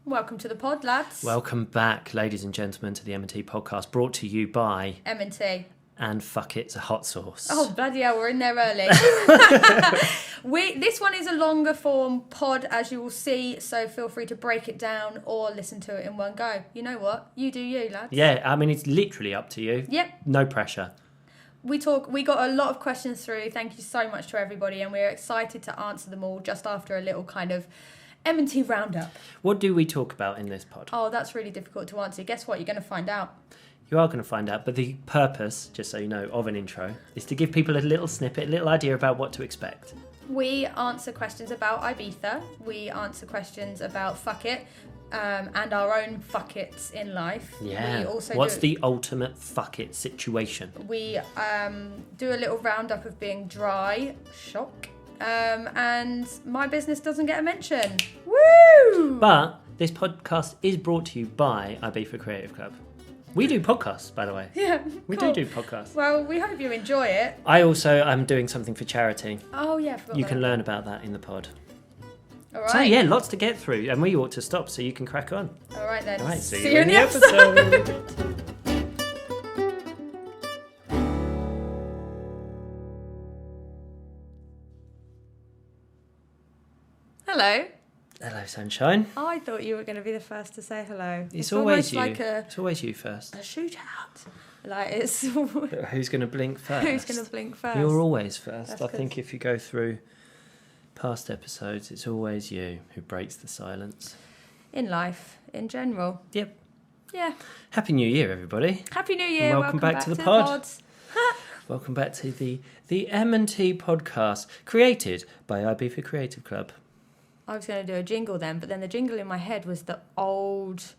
Welcome to the pod, lads. Welcome back, ladies and gentlemen, to the M&T podcast, brought to you by M&T. And Fuck It's a Hot Sauce. Oh, bloody hell, we're in there early. This one is a longer form pod, as you will see, so feel free to break it down or listen to it in one go. You know what? You do you, lads. Yeah, I mean, it's literally up to you. Yep. No pressure. We got a lot of questions through. Thank you so much to everybody, and we're excited to answer them all just after a little kind of M&T roundup. What do we talk about in this pod? Oh, that's really difficult to answer. Guess what? You're going to find out. You are going to find out, but the purpose, just so you know, of an intro is to give people a little snippet, a little idea about what to expect. We answer questions about Ibiza. We answer questions about fuck it, and our own fuck it's in life. Yeah. We also What's the ultimate fuck it situation? We do a little roundup of being dry. Shock. And my business doesn't get a mention. Woo! But this podcast is brought to you by Ibiza Creative Club. We do podcasts, by the way. Yeah, We cool. do podcasts. Well, we hope you enjoy it. I also am doing something for charity. Oh, yeah, I forgot You about can that. learn about that in the pod. All right. So yeah, lots to get through, and we ought to stop so you can crack on. All right, then. All right, See you in the episode. Hello. Hello, sunshine. I thought you were going to be the first to say hello. It's always almost you. like It's always you first. a shootout. Like it's Who's going to blink first? who's going to blink first? You're always first. That's I think if you go through past episodes, it's always you who breaks the silence. In life, in general. Yep. Yeah. Happy New Year, everybody. Happy New Year. Welcome back to the pod. pods. Welcome back to the M&T podcast, created by Ibiza Creative Club. I was going to do a jingle then, but then the jingle in my head was the old,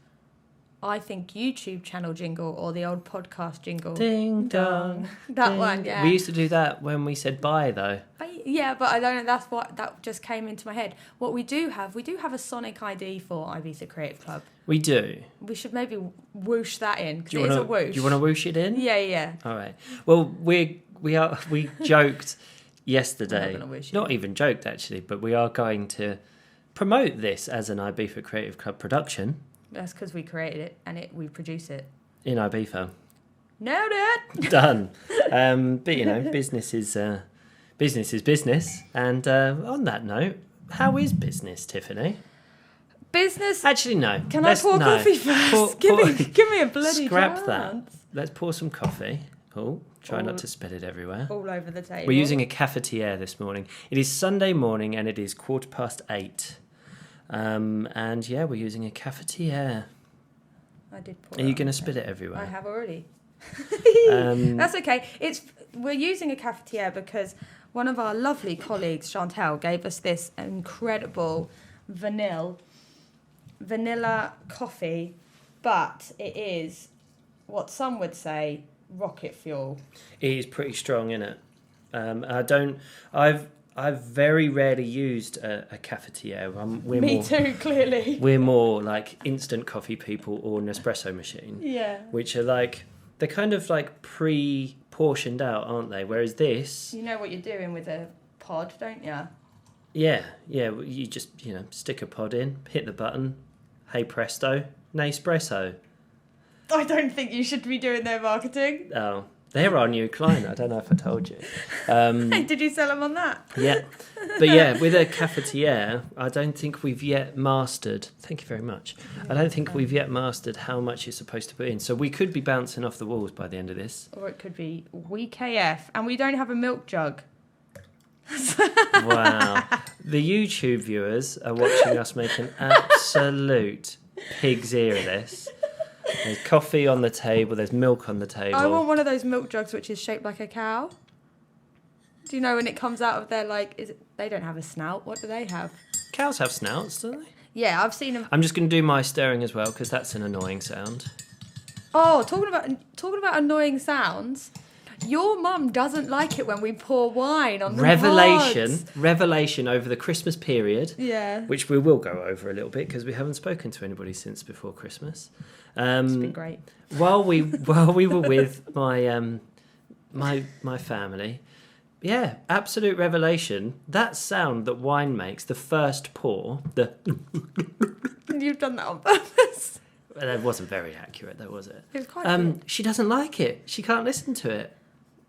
I think, YouTube channel jingle or the old podcast jingle. Ding dong. That ding. one, yeah. We used to do that when we said bye, though. Yeah, but I don't know. That just came into my head. What we do have a Sonic ID for Ibiza Creative Club. We do. We should maybe whoosh that in because Do it you is a want whoosh. to? You want to whoosh it in? Yeah. All right. Well, we joked yesterday. I'm not gonna whoosh Not even joked actually, but we are going to promote this as an Ibiza Creative Club production That's because we created it and we produce it. in Ibiza. Nailed it. Done. But you know, business is business. And on that note, how is business, Tiffany? Business. Actually, no. Can I pour coffee first? Give me a bloody Scrap chance. that. Let's pour some coffee. Oh, try All- not to spill it everywhere. All over the table. We're using a cafetiere this morning. It is Sunday morning and it is 8:15. And yeah, we're using a cafetiere. I did pour. Are you it going on to the spit it table. everywhere? I have already. Um, That's okay. We're using a cafetiere because one of our lovely colleagues, Chantel, gave us this incredible vanilla coffee, but it is what some would say rocket fuel. It is pretty strong, isn't it? I've very rarely used a cafetiere. Me too, clearly. We're more like instant coffee people or Nespresso machine, Yeah. which are like, they're kind of like pre-portioned out, aren't they? Whereas this, You know what you're doing with a pod, don't you? yeah, you just, stick a pod in, hit the button, hey presto, Nespresso. I don't think you should be doing their marketing. Oh, they're our new client. I don't know if I told you. Did you sell them on that? Yeah, but yeah, with a cafetiere, I don't think we've yet mastered. Thank you very much. I don't think we've yet mastered how much you're supposed to put in. So we could be bouncing off the walls by the end of this. Or it could be weak AF. And we don't have a milk jug. Wow, the YouTube viewers are watching us make an absolute pig's ear of this. There's coffee on the table. There's milk on the table. I want one of those milk jugs which is shaped like a cow. Do you know when it comes out of their they don't have a snout. What do they have? Cows have snouts, don't they? Yeah, I've seen them. I'm just going to do my stirring as well because that's an annoying sound. Oh, talking about annoying sounds. Your mum doesn't like it when we pour wine on the Revelation over the Christmas period. Yeah. Which we will go over a little bit because we haven't spoken to anybody since before Christmas. It's been great. While we were with my my family, yeah, absolute revelation. That sound that wine makes, the first pour, You've done that on purpose. Well, that wasn't very accurate, though, was it? It was quite good. She doesn't like it. She can't listen to it.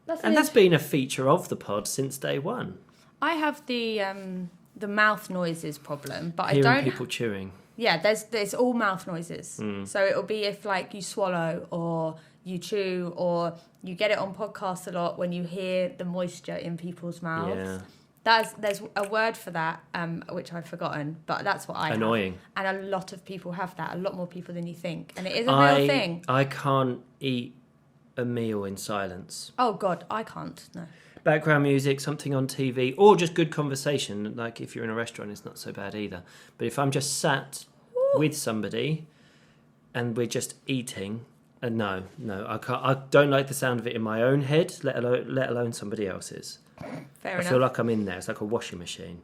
That's That's been a feature of the pod since day one. I have the mouth noises problem, but Hearing I don't. people chewing. Yeah, there's all mouth noises. So it'll be if like you swallow or you chew or you get it on podcasts a lot when you hear the moisture in people's mouths. Yeah. There's a word for that, which I've forgotten, but that's what I have. Annoying. And a lot of people have that, a lot more people than you think. And it is a real thing. I can't eat a meal in silence. Oh, God, I can't, no. Background music, something on TV, or just good conversation. Like if you're in a restaurant, it's not so bad either. But if I'm just sat with somebody and we're just eating, no, I can't. I don't like the sound of it in my own head, let alone somebody else's. Fair I enough. feel like I'm in there. It's like a washing machine.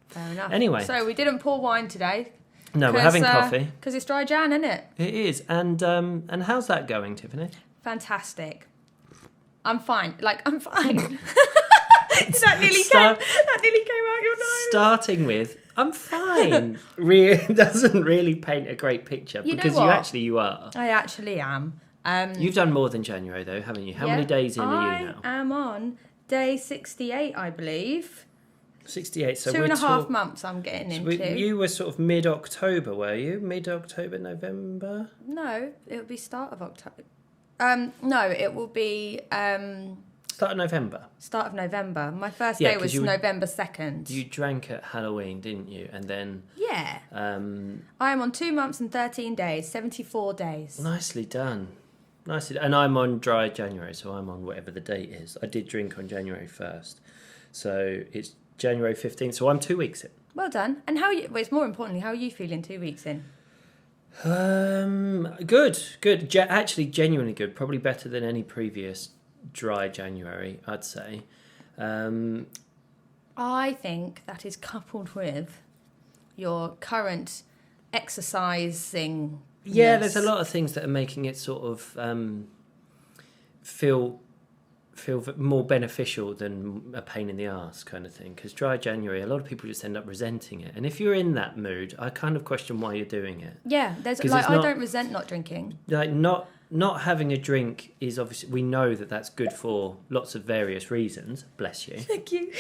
Fair enough. Anyway. So we didn't pour wine today. No, we're having coffee. Because it's dry Jan, isn't it? It is. And how's that going, Tiffany? Fantastic. I'm fine. I'm fine. that nearly came out your nose. Starting with, I'm fine. Doesn't really paint a great picture. You know because what? you are. I actually am. You've done more than January, though, haven't you? How many days in are you now? I am on day 68, I believe. 68. So 2.5 months I'm getting into. You were sort of mid-October, were you? Mid-October, November? No, it'll be start of October. No, it will be... Start of November? Start of November. My first day was November 2nd. You drank at Halloween, didn't you? And then... Yeah. I am on 2 months and 13 days, 74 days. Nicely done. And I'm on dry January, so I'm on whatever the date is. I did drink on January 1st. So it's January 15th, so I'm 2 weeks in. Well done. And how are you... Well, it's more importantly, how are you feeling 2 weeks in? Good. Actually, genuinely good. Probably better than any previous dry January, I'd say. I think that is coupled with your current exercising. Yeah, there's a lot of things that are making it sort of feel more beneficial than a pain in the arse kind of thing. Because dry January, a lot of people just end up resenting it. And if you're in that mood, I kind of question why you're doing it. Yeah, I don't resent not drinking. Like not having a drink is obviously, we know that that's good for lots of various reasons. Bless you. Thank you.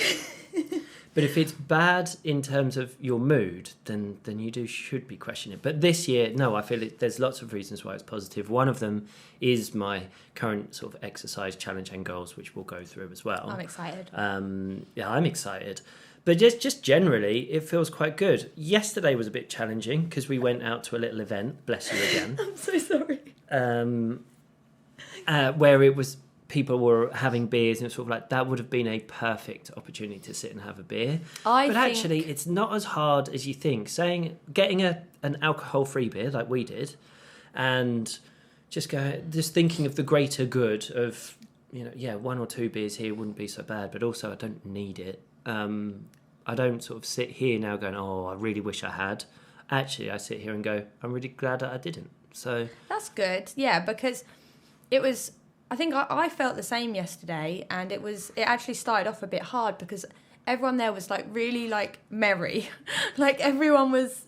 But if it's bad in terms of your mood, then you should be questioning it. But this year, no, I feel there's lots of reasons why it's positive. One of them is my current sort of exercise challenge and goals, which we'll go through as well. I'm excited. Yeah, I'm excited. But just generally, it feels quite good. Yesterday was a bit challenging because we went out to a little event. Bless you again. I'm so sorry. Where it was... people were having beers and it's sort of like that would have been a perfect opportunity to sit and have a beer. Actually, it's not as hard as you think. Getting an alcohol-free beer like we did, and just thinking of the greater good of 1 or 2 beers here wouldn't be so bad. But also, I don't need it. I don't sort of sit here now going, oh, I really wish I had. Actually, I sit here and go, I'm really glad that I didn't. So that's good. Yeah, because it was. I think I felt the same yesterday, and it actually started off a bit hard because everyone there was really merry, everyone was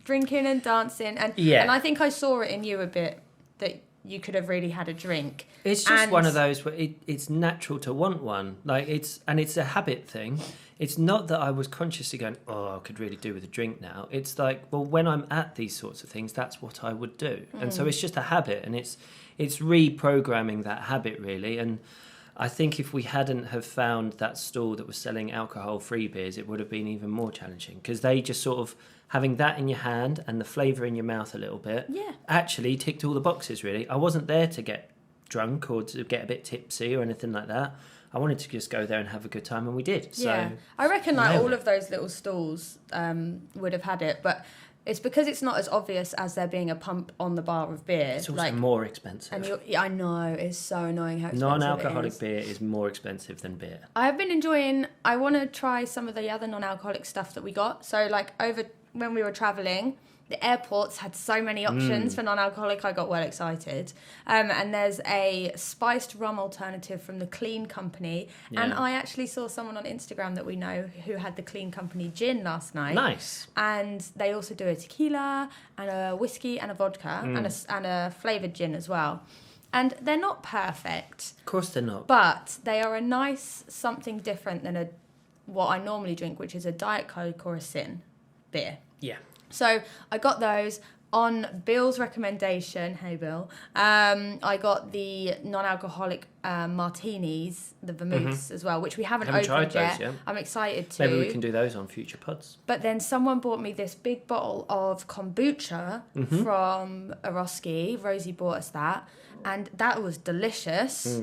drinking and dancing, and I think I saw it in you a bit that you could have really had a drink. It's just one of those where it's natural to want one, it's a habit thing. It's not that I was consciously going, oh, I could really do with a drink now. It's when I'm at these sorts of things, that's what I would do, and so it's just a habit, and it's reprogramming that habit, really. And I think if we hadn't have found that stall that was selling alcohol-free beers, it would have been even more challenging because they just sort of having that in your hand and the flavour in your mouth a little bit actually ticked all the boxes, really. I wasn't there to get drunk or to get a bit tipsy or anything like that. I wanted to just go there and have a good time, and we did. So I reckon all of those little stalls would have had it, but... It's because it's not as obvious as there being a pump on the bar of beer. It's also more expensive. And I know, it's so annoying how expensive non-alcoholic beer is more expensive than beer. I have been enjoying... I want to try some of the other non-alcoholic stuff that we got. So, when we were travelling, the airports had so many options for non-alcoholic. I got well excited. And there's a spiced rum alternative from the Clean Company. Yeah. And I actually saw someone on Instagram that we know who had the Clean Company gin last night. Nice. And they also do a tequila and a whiskey and a vodka and a flavoured gin as well. And they're not perfect. Of course they're not. But they are a nice something different than what I normally drink, which is a Diet Coke or a Sin beer. Yeah. So I got those on Bill's recommendation. Hey, Bill. I got the non-alcoholic martinis, the vermouths as well, which we haven't opened tried those yet. yet. I'm excited to. Maybe we can do those on future pods. But then someone bought me this big bottle of kombucha from Eroski. Rosie bought us that, and that was delicious.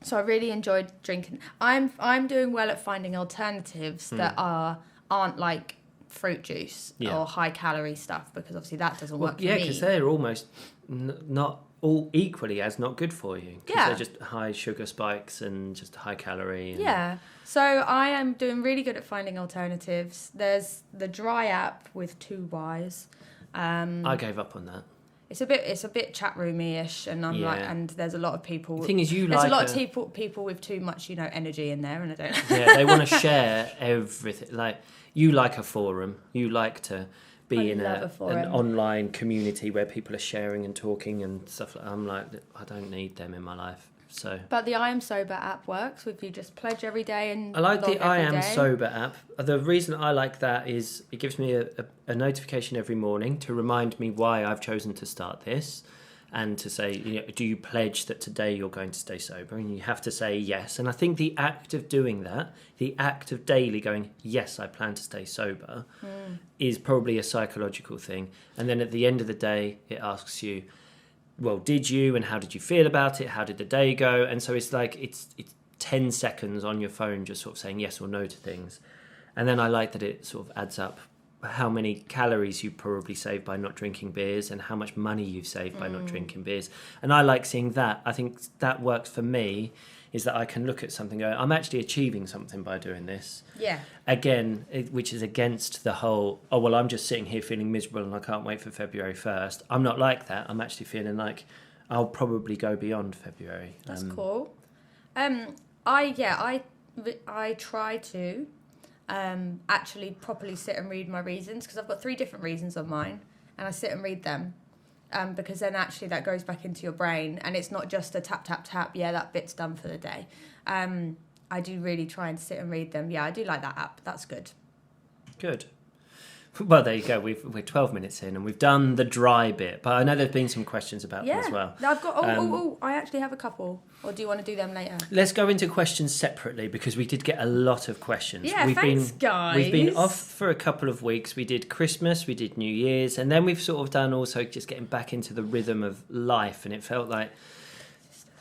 So I really enjoyed drinking. I'm doing well at finding alternatives that aren't like fruit juice or high calorie stuff, because obviously that doesn't work for me. Yeah, because they're almost not all equally as not good for you. Because they're just high sugar spikes and just high calorie. Yeah. So I am doing really good at finding alternatives. There's the Dry app with 2 Ys. I gave up on that. It's a bit chat roomy-ish, and I'm like, and there's a lot of people. The thing is, there's a lot of people with too much, energy in there, and I don't. Yeah, they want to share everything. Like, you like a forum, you like to be in an online community where people are sharing and talking and stuff. I'm like, I don't need them in my life. So. But the I Am Sober app works with you just pledge every day and. I like the I Am Sober app. The reason I like that is it gives me a notification every morning to remind me why I've chosen to start this, and to say, do you pledge that today you're going to stay sober? And you have to say yes. And I think the act of doing that, the act of daily going, yes, I plan to stay sober, is probably a psychological thing. And then at the end of the day, it asks you, well, did you, and how did you feel about it? How did the day go? And so it's like, it's 10 seconds on your phone just sort of saying yes or no to things. And then I like that it sort of adds up how many calories you probably saved by not drinking beers and how much money you've saved by not drinking beers. And I like seeing that. I think that works for me, is that I can look at something and go, I'm actually achieving something by doing this. Yeah. Again, which is against the whole, oh, well, I'm just sitting here feeling miserable and I can't wait for February 1st. I'm not like that. I'm actually feeling like I'll probably go beyond February. That's cool. I try to actually properly sit and read my reasons, because I've got 3 different reasons on mine, and I sit and read them. Because then actually that goes back into your brain, and it's not just a tap, tap, tap, yeah, that bit's done for the day. I do really try and sit and read them. Yeah, I do like that app. That's good. Good. Well, there you go. We're 12 minutes in and we've done the dry bit, but I know there's been some questions about them as well. I've got. I actually have a couple. Or do you want to do them later? Let's go into questions separately, because we did get a lot of questions. Yeah, thanks, guys. We've been off for a couple of weeks. We did Christmas, we did New Year's, and then we've sort of done also just getting back into the rhythm of life, and it felt like.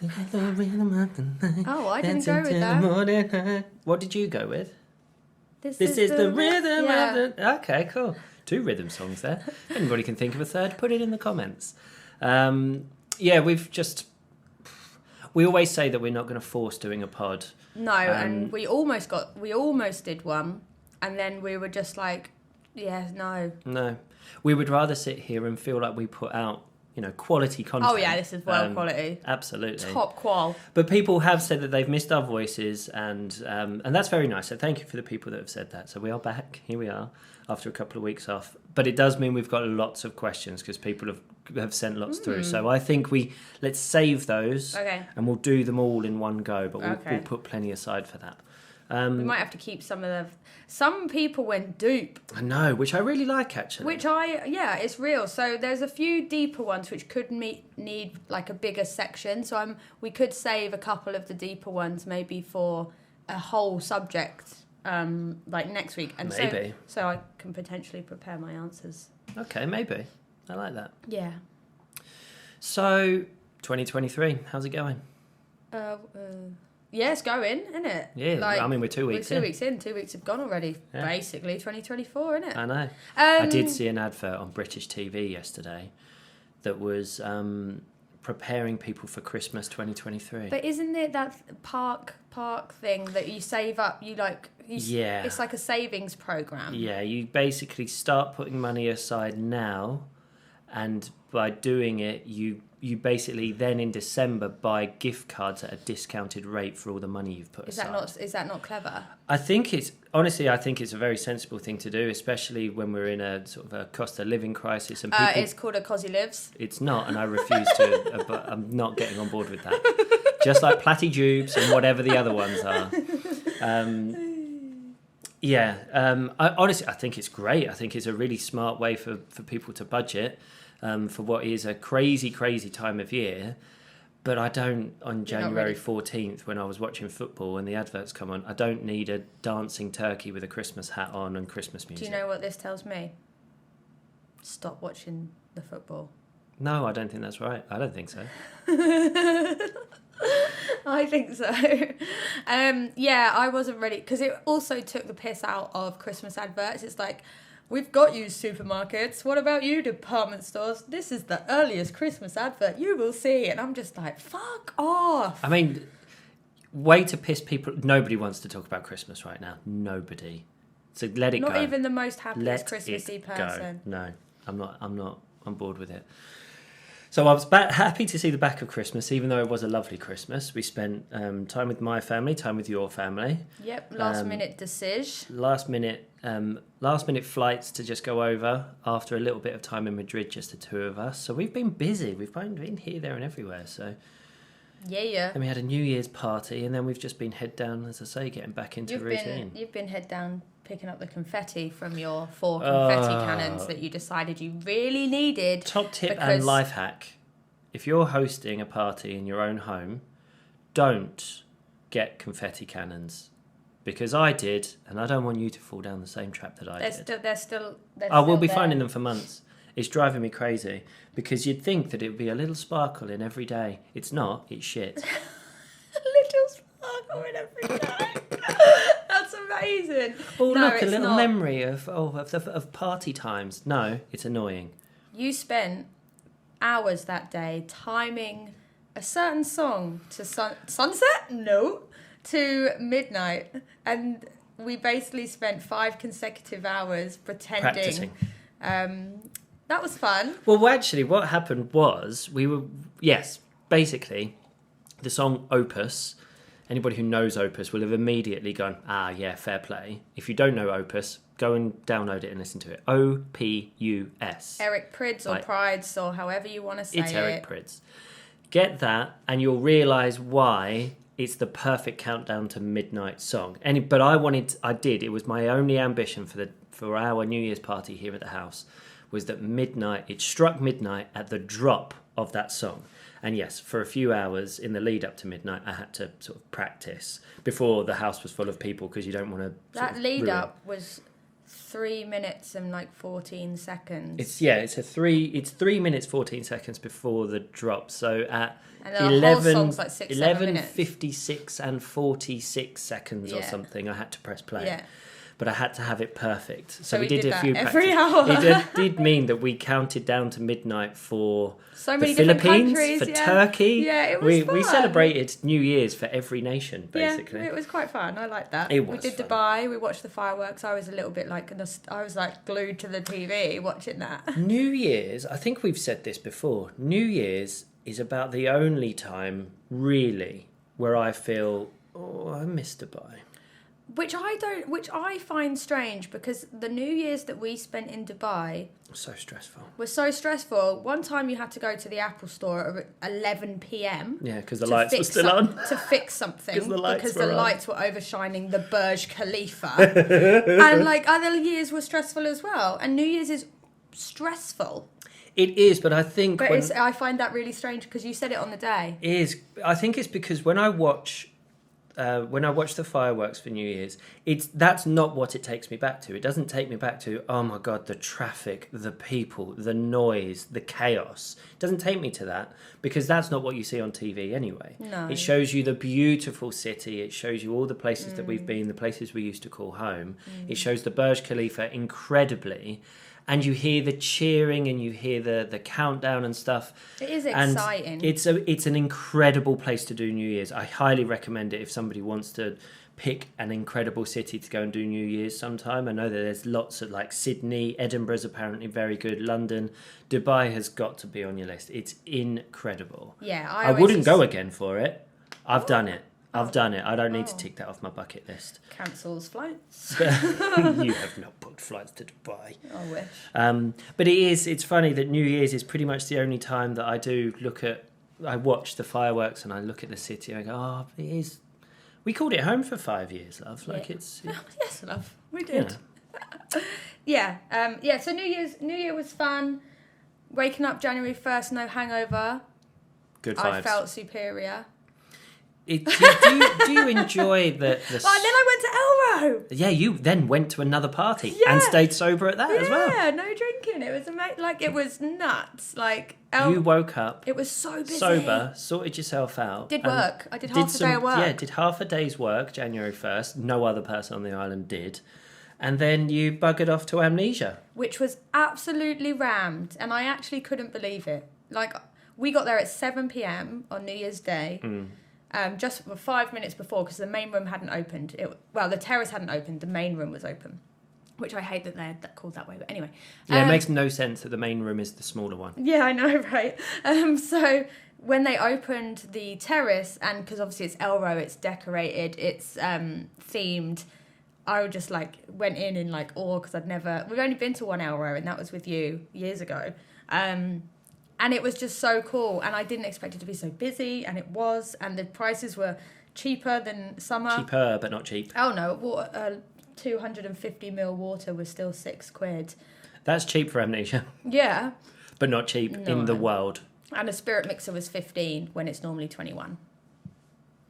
Oh, I didn't go with that. What did you go with? This is the rhythm of the... Okay, cool. 2 rhythm songs there. If anybody can think of a third, put it in the comments. We always say that we're not going to force doing a pod. No, and we almost did one, and then we were just like, no. No. We would rather sit here and feel like we put out, quality content. Oh yeah, this is quality. Absolutely. Top qual. But people have said that they've missed our voices, and that's very nice. So thank you for the people that have said that. So we are back. Here we are after a couple of weeks off. But it does mean we've got lots of questions, because people have sent lots through. So I think let's save those, and we'll do them all in one go. But we'll put plenty aside for that. We might have to keep some people went deep. I know, which I really like, actually. It's real. So there's a few deeper ones which could need like a bigger section. So we could save a couple of the deeper ones maybe for a whole subject, like next week. And maybe. So I can potentially prepare my answers. Okay, maybe. I like that. Yeah. So 2023, how's it going? Yeah, it's going, isn't it? Yeah, we're 2 weeks in. 2 weeks in. 2 weeks have gone already. Yeah. Basically, 2024, isn't it? I know. I did see an advert on British TV yesterday that was preparing people for Christmas 2023. But isn't it that park thing that you save up? Yeah. It's like a savings program. Yeah, you basically start putting money aside now, and by doing it, you basically then in December buy gift cards at a discounted rate for all the money you've put aside. Is that not clever? I think it's a very sensible thing to do, especially when we're in a sort of a cost of living crisis and people. It's called a Cosy Lives. It's not, and I refuse to. But I'm not getting on board with that. Just like Platty and whatever the other ones are. I think it's great. I think it's a really smart way for people to budget for what is a crazy time of year. But I don't, on January 14th, when I was watching football and the adverts come on, I don't need a dancing turkey with a Christmas hat on and Christmas music. Do you know what this tells me? Stop watching the football. No, I don't think that's right. I don't think so. I think so. I wasn't ready because it also took the piss out of Christmas adverts. It's like, we've got you supermarkets. What about you department stores? This is the earliest Christmas advert you will see. And I'm just like, fuck off. I mean, way to piss people. Nobody wants to talk about Christmas right now. Nobody. So let it go. Not even the most happiest Christmassy person. Go. No, I'm not on board with it. So I was happy to see the back of Christmas, even though it was a lovely Christmas. We spent time with my family, time with your family. Yep, last minute decision. Last minute flights to just go over after a little bit of time in Madrid, just the two of us. So we've been busy. We've been here, there, and everywhere. So yeah. Then we had a New Year's party, and then we've just been head down, as I say, getting back into routine. You've been head down picking up the confetti from your 4 confetti cannons that you decided you really needed. Top tip and life hack. If you're hosting a party in your own home, don't get confetti cannons. Because I did, and I don't want you to fall down the same trap that I did. They're still we'll be finding them for months. It's driving me crazy. Because you'd think that it would be a little sparkle in every day. It's not, it's shit. A little sparkle in every day. That's amazing. Oh, look, a little memory of party times. No, it's annoying. You spent hours that day timing a certain song to sunset? No. To midnight. And we basically spent 5 consecutive hours pretending. Practicing. That was fun. Well, actually, what happened was basically, the song Opus. Anybody who knows Opus will have immediately gone, yeah, fair play. If you don't know Opus, go and download it and listen to it. Opus. Eric Prydz or Prides or however you want to say it. It's Eric Prydz. Get that and you'll realise why it's the perfect countdown to midnight song. It was my only ambition for our New Year's party here at the house, was that it struck midnight at the drop of that song. And yes, for a few hours in the lead up to midnight, I had to sort of practice before the house was full of people because you don't want to. That lead up was 3 minutes and 14 seconds. It's 3 minutes 14 seconds before the drop. So at and 11, whole song's like 56 and 46 seconds or something, I had to press play. Yeah. But I had to have it perfect. So we did a few every hour. It did mean that we counted down to midnight for so many the Philippines, countries, for Turkey. Yeah, it was fun. We celebrated New Year's for every nation, basically. Yeah, it was quite fun. I liked that. It was. We did fun. Dubai. We watched the fireworks. I was a little bit I was glued to the TV watching that. New Year's, I think we've said this before. New Year's is about the only time, really, where I feel, I miss Dubai. Which I find strange because the New Year's that we spent in Dubai so stressful. Was so stressful. One time you had to go to the Apple store at 11 p.m. Yeah, because the lights were still on. To fix something because the lights were overshining the Burj Khalifa. And other years were stressful as well. And New Year's is stressful. It is, but I think I find that really strange because you said it on the day. It is. I think it's because when I watch the fireworks for New Year's, that's not what it takes me back to. It doesn't take me back to, oh my God, the traffic, the people, the noise, the chaos. It doesn't take me to that because that's not what you see on TV anyway. No. It shows you the beautiful city. It shows you all the places that we've been, the places we used to call home. It shows the Burj Khalifa incredibly. and you hear the cheering and you hear the countdown and stuff. It is And exciting. it's an incredible place to do New Year's. I highly recommend it if somebody wants to pick an incredible city to go and do New Year's sometime. I know that there's lots of like Sydney, Edinburgh's apparently very good, London, Dubai has got to be on your list. It's incredible. Yeah, I wouldn't go again for it. I've done it. I've done it. I don't need to tick that off my bucket list. Cancels flights. You have not booked flights to Dubai. I wish. But it's funny that New Year's is pretty much the only time that I watch the fireworks and I look at the city and I go, oh, it is. We called it home for 5 years, love. Like it's. Yes, love. We did. Yeah. So New Year was fun. Waking up January 1st, no hangover. Good vibes. I felt superior. Do you enjoy the Oh, and then I went to Elro. Yeah, you then went to another party and stayed sober at that as well. Yeah, no drinking. It was amazing. Like, it was nuts. Like, you woke up. It was so busy. Sober, sorted yourself out. Did work. I did half a day of work. Yeah, did half a day's work, January 1st. No other person on the island did. And then you buggered off to Amnesia. Which was absolutely rammed. And I actually couldn't believe it. Like, we got there at 7 p.m. on New Year's Day. Just 5 minutes before, because the main room hadn't opened. The terrace hadn't opened. The main room was open, which I hate that they're called that way. But anyway, it makes no sense that the main room is the smaller one. Yeah, I know, right? So when they opened the terrace, and because obviously it's Elro, it's decorated, it's themed. I just like went in like awe because we've only been to one Elro, and that was with you years ago. And it was just so cool. And I didn't expect it to be so busy. And it was. And the prices were cheaper than summer. Cheaper, but not cheap. Oh, no. 250ml water was still £6. That's cheap for Amnesia. Yeah. But not cheap in the world. And a spirit mixer was 15 when it's normally 21.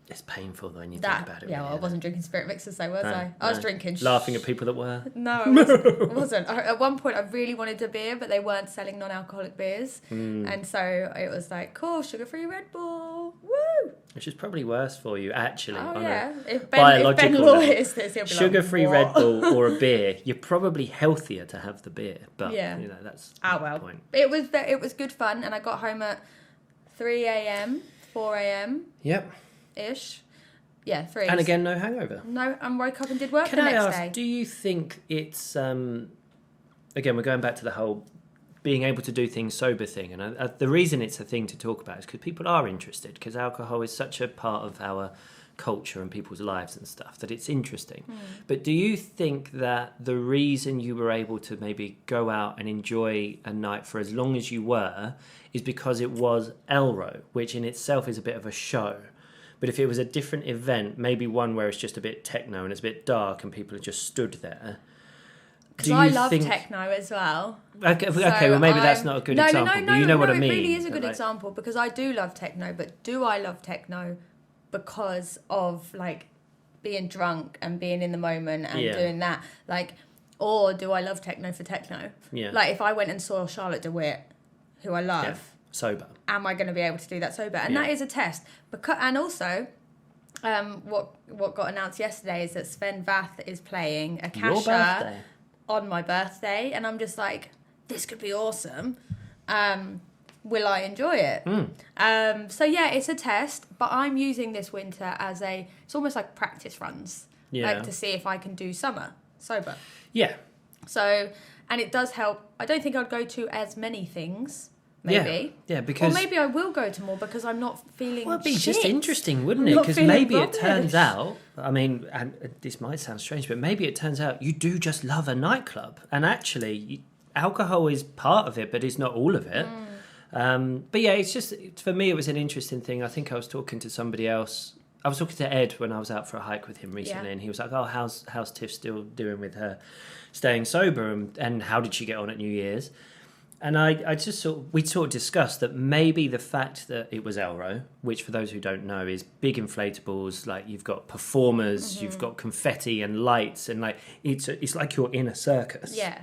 It's painful though when you think about it. Yeah, well, I wasn't drinking spirit mixers though, was I? I was drinking... Laughing at people that were? No, I wasn't. At one point, I really wanted a beer, but they weren't selling non-alcoholic beers. And so it was like, cool, sugar-free Red Bull. Woo! Which is probably worse for you, actually. Oh, yeah. If biological Ben Law is this, he'll be sugar-free like, Red Bull or a beer, you're probably healthier to have the beer. But, that's the point. It was good fun, and I got home at 3 a.m., 4 a.m. Yep. Ish. Yeah, 3. And again, no hangover. No, and woke up and did work the next day. Do you think it's... again, we're going back to the whole being able to do things sober thing. And the reason it's a thing to talk about is because people are interested, because alcohol is such a part of our culture and people's lives and stuff that it's interesting. But do you think that the reason you were able to maybe go out and enjoy a night for as long as you were is because it was Elro, which in itself is a bit of a show? But if it was a different event, maybe one where it's just a bit techno and it's a bit dark and people are just stood there. Because I love techno as well. Okay, well maybe that's not a good example, but you know what I mean. It really is a good example, because I do love techno, but do I love techno because of like being drunk and being in the moment and doing that? Like, or do I love techno for techno? Yeah. Like if I went and saw Charlotte DeWitt, who I love, sober, am I going to be able to do that sober? And that is a test. And also, what got announced yesterday is that Sven Vath is playing Akasha on my birthday, and I'm just like, this could be awesome. Will I enjoy it? So yeah, it's a test, but I'm using this winter as it's almost like practice runs, like to see if I can do summer sober. Yeah. So, and it does help. I don't think I'd go to as many things. Maybe. Yeah, because... Or maybe I will go to more because I'm not feeling Well, it'd be just interesting, wouldn't it? Because maybe it turns out, I mean, and this might sound strange, but maybe it turns out you do just love a nightclub. And actually, alcohol is part of it, but it's not all of it. But yeah, it's just, for me, it was an interesting thing. I think I was talking to somebody else. I was talking to Ed when I was out for a hike with him recently, and he was like, oh, how's Tiff still doing with her staying sober? And how did she get on at New Year's? And I just we sort of discussed that maybe the fact that it was Elro, which for those who don't know is big inflatables, like you've got performers, you've got confetti and lights, and like it's like you're in a circus. Yeah.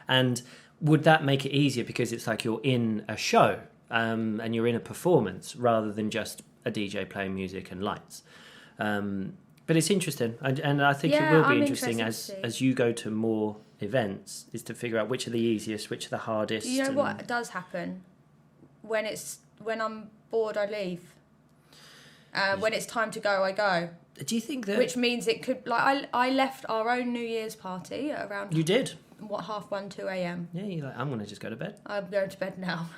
And would that make it easier because it's like you're in a show and you're in a performance rather than just a DJ playing music and lights? But it's interesting, and I think it will be interesting as you go to more events is to figure out which are the easiest, which are the hardest. Do you know what does happen? When I'm bored, I leave. When it's time to go, I go. Do you think that... Which means it could... Like, I left our own New Year's party at around... You did? What, 1:30, 2 a.m. Yeah, you're like, I'm going to just go to bed. I'm going to bed now.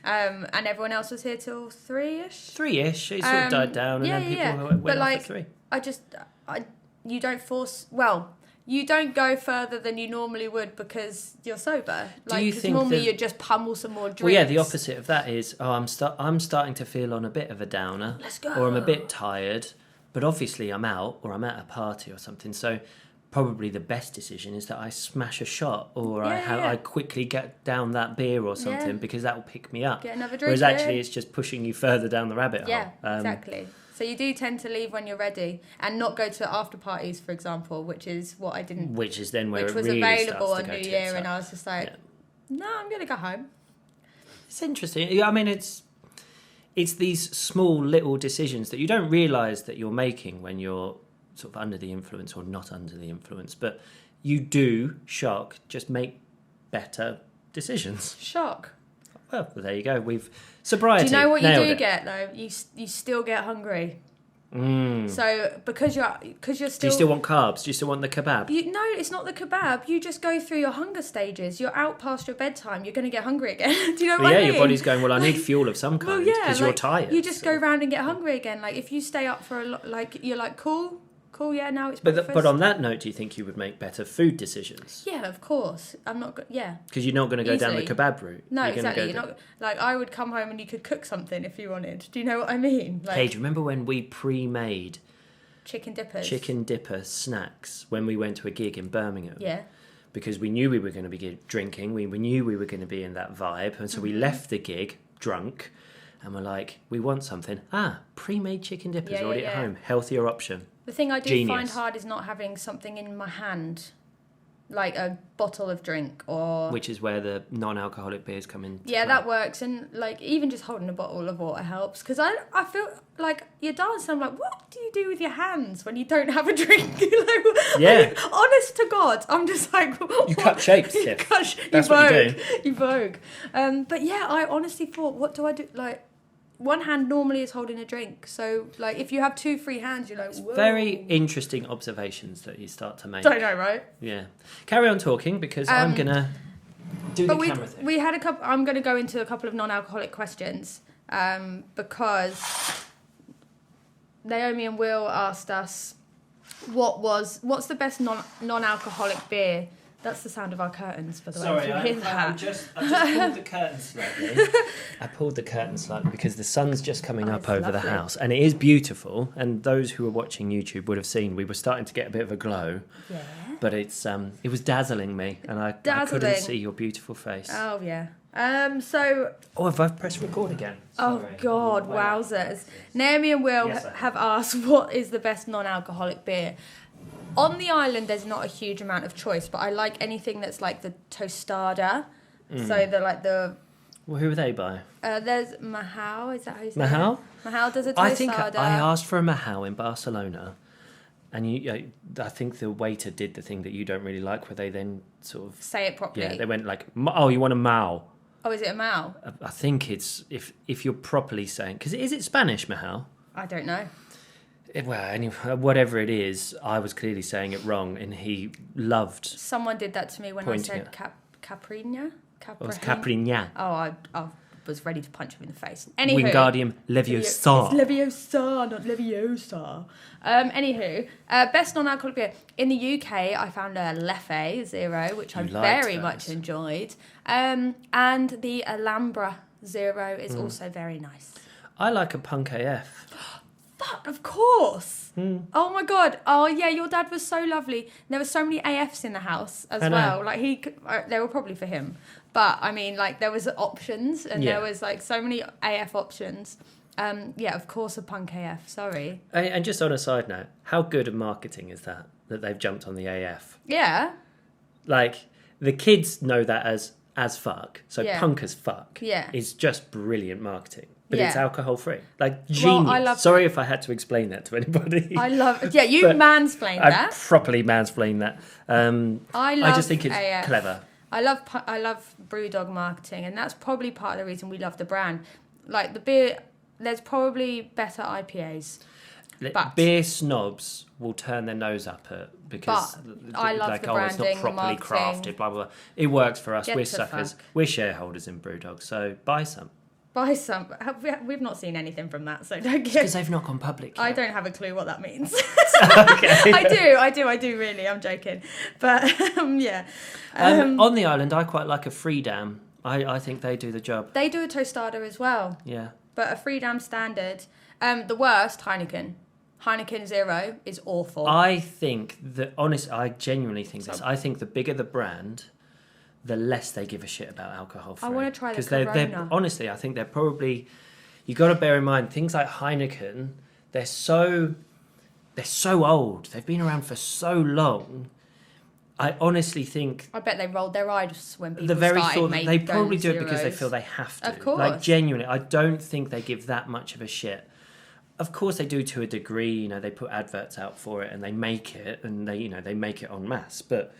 And everyone else was here till 3-ish. 3-ish. It sort of died down, and then people went but off at 3. You don't force... Well, you don't go further than you normally would because you're sober. Do you think normally you'd just pummel some more drinks. Well, yeah, the opposite of that is, I'm starting to feel on a bit of a downer. Let's go. Or I'm a bit tired, but obviously I'm out or I'm at a party or something, so... Probably the best decision is that I smash a shot or I quickly get down that beer or something because that will pick me up. Get another drink. Whereas actually it's just pushing you further down the rabbit hole. Yeah, exactly. So you do tend to leave when you're ready and not go to after parties, for example, which is what I didn't... Which is then where which it was really available starts on to go New Year tits and up. I was just like, no, I'm going to go home. It's interesting. I mean, it's these small little decisions that you don't realise that you're making when you're sort of under the influence or not under the influence, but you do, just make better decisions. Shock. Well, there you go. Sobriety. Do you know what you Nailed do it. get though? You still get hungry. Mm. So because you're still... Do you still want carbs? Do you still want the kebab? No, it's not the kebab. You just go through your hunger stages. You're out past your bedtime. You're going to get hungry again. Do you know what I mean? Your body's going, well, I need fuel of some kind because you're tired. You just go round and get hungry again. Like if you stay up for a lot, like you're like, cool, yeah, now it's breakfast. But on that note, do you think you would make better food decisions? Yeah, of course. I'm not... Yeah. Because you're not going to go down the kebab route. No, exactly. You're not... Like, I would come home and you could cook something if you wanted. Do you know what I mean? Like, hey, do you remember when we pre-made... Chicken dippers. Chicken dipper snacks when we went to a gig in Birmingham? Yeah. Because we knew we were going to be drinking. We knew we were going to be in that vibe. And so we left the gig drunk. And we're like, we want something. Pre-made chicken dippers already at home. Healthier option. The thing I do Genius. find hard is not having something in my hand, like a bottle of drink or... Which is where the non-alcoholic beers come in. Yeah, that works. And like even just holding a bottle of water helps. Because I feel like you're dancing. I'm like, what do you do with your hands when you don't have a drink? Honest to God, I'm just like... You cut shapes, Tiff. That's what you do. You vogue. But yeah, I honestly thought, what do I do? Like... One hand normally is holding a drink. So, like, if you have 2 free hands, you're like, whoa. Very interesting observations that you start to make. I know, right? Yeah. Carry on talking because I'm going to do the camera thing. We had a couple... I'm going to go into a couple of non-alcoholic questions because Naomi and Will asked us what's the best non-alcoholic beer. That's the sound of our curtains, by the way. Sorry, if you hear that. I just pulled the curtain slightly. I pulled the curtain slightly because the sun's just coming up over the house. And it is beautiful. And those who are watching YouTube would have seen we were starting to get a bit of a glow. Yeah. But it was dazzling me. And I couldn't see your beautiful face. Oh, yeah. So... Oh, have I pressed record again? Sorry. Oh, God, wowzers. Naomi and Will have asked, what is the best non-alcoholic beer? On the island, there's not a huge amount of choice, but I like anything that's like the tostada. So Well, who are they by? There's Mahal. Is that how you say Mahal? it? Mahal does a tostada. I think I asked for a Mahal in Barcelona, and I think the waiter did the thing that you don't really like, where they then sort of say it properly. Yeah, they went like, "Oh, you want a Mao?" Oh, is it a Mahal? I think it's if you're properly saying, because is it Spanish Mahal? I don't know. Well, anyway, whatever it is, I was clearly saying it wrong, and he loved. Someone did that to me when I said Capriña. Oh, it's Capriña. Oh, I was ready to punch him in the face. Anywho, Wingardium Leviosa. It's Leviosa, not Leviosa. Anywho, best non-alcoholic beer in the UK. I found a Leffe Zero, which I very much enjoyed, and the Alhambra Zero is also very nice. I like a Punk AF. Fuck, of course. Oh my God. Oh yeah, your dad was so lovely. There were so many AFs in the house as well. Like they were probably for him. But I mean, like there was options and there was like so many AF options. Yeah, of course a Punk AF. Sorry. And just on a side note, how good of marketing is that they've jumped on the AF? Yeah. Like the kids know that as fuck. So Punk as fuck is just brilliant marketing. but Yeah. it's alcohol free. Like, genius. Well, I love- Sorry if I had to explain that to anybody. I love. Yeah, you But mansplained I that. properly mansplained that. I just think it's AF. clever. I love BrewDog marketing, and that's probably part of the reason we love the brand. Like the beer, there's probably better IPAs. But- Beer snobs will turn their nose up at because I love like, the oh, it's not branding, the properly marketing. crafted, blah blah blah. It works for us. Get We're the suckers. fuck. We're shareholders in BrewDog, so buy some. Buy some. We've not seen anything from that, so don't Because get. they've not gone public yet. I don't have a clue what that means. Okay. I do. Really, I'm joking, but yeah. On the island, I quite like a free dam. I think they do the job. They do a tostada as well, Yeah. but a free dam standard. The worst Heineken. Heineken Zero is awful. I think that, honestly, I genuinely think this. I think the bigger the brand, the less they give a shit about alcohol free. I wanna try the because they're Corona. honestly, I think they're probably. You got to bear in mind things like Heineken. They're so old. They've been around for so long. I honestly think I bet they rolled their eyes when people the very started thought they going probably do it because they zeros. feel they have to. Of course. Like, genuinely, I don't think they give that much of a shit. Of course they do to a degree. You know, they put adverts out for it and they make it, and they make it en masse. But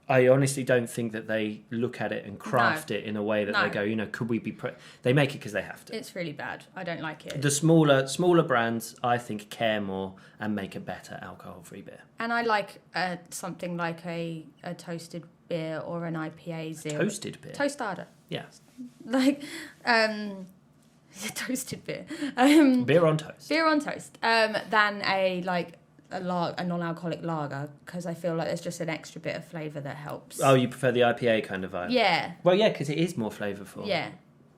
I honestly don't think that they look at it and craft it in a way that No. they go, could we be? They make it because they have to. It's really bad. I don't like it. The smaller brands, I think, care more and make a better alcohol-free beer. And I like something like a toasted beer or an IPA zero. Toasted beer. Tostada. Yeah. Like toasted beer. Beer on toast. Beer on toast. Than a non-alcoholic lager, because I feel like there's just an extra bit of flavour that helps. Oh, you prefer the IPA kind of vibe? Yeah. Well, yeah, because it is more flavourful. Yeah.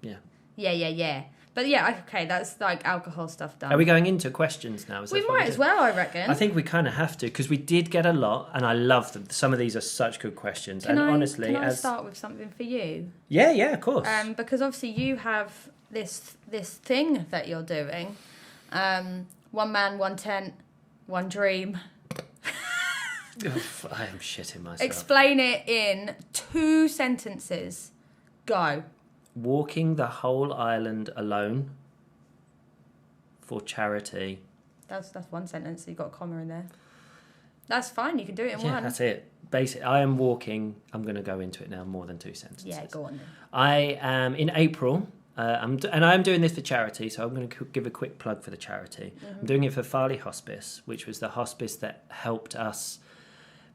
Yeah. Yeah. But yeah, okay, that's like alcohol stuff done. Are we going into questions now? Is We that what might do? as well, I reckon. I think we kind of have to, because we did get a lot, and I love them. Some of these are such good questions. Can Honestly, I start with something for you? Yeah, of course. Because obviously you have this thing that you're doing. One man, one tent, one dream. I am shitting myself. Explain it in 2 sentences. Go. Walking the whole island alone for charity. That's one sentence. You got a comma in there. That's fine. You can do it in Yeah, one. that's it. Basically, I am walking. I'm going to go into it now. More than 2 sentences. Yeah, go on then. I am in April. And I am doing this for charity, so I'm going to give a quick plug for the charity. Mm-hmm. I'm doing it for Farley Hospice, which was the hospice that helped us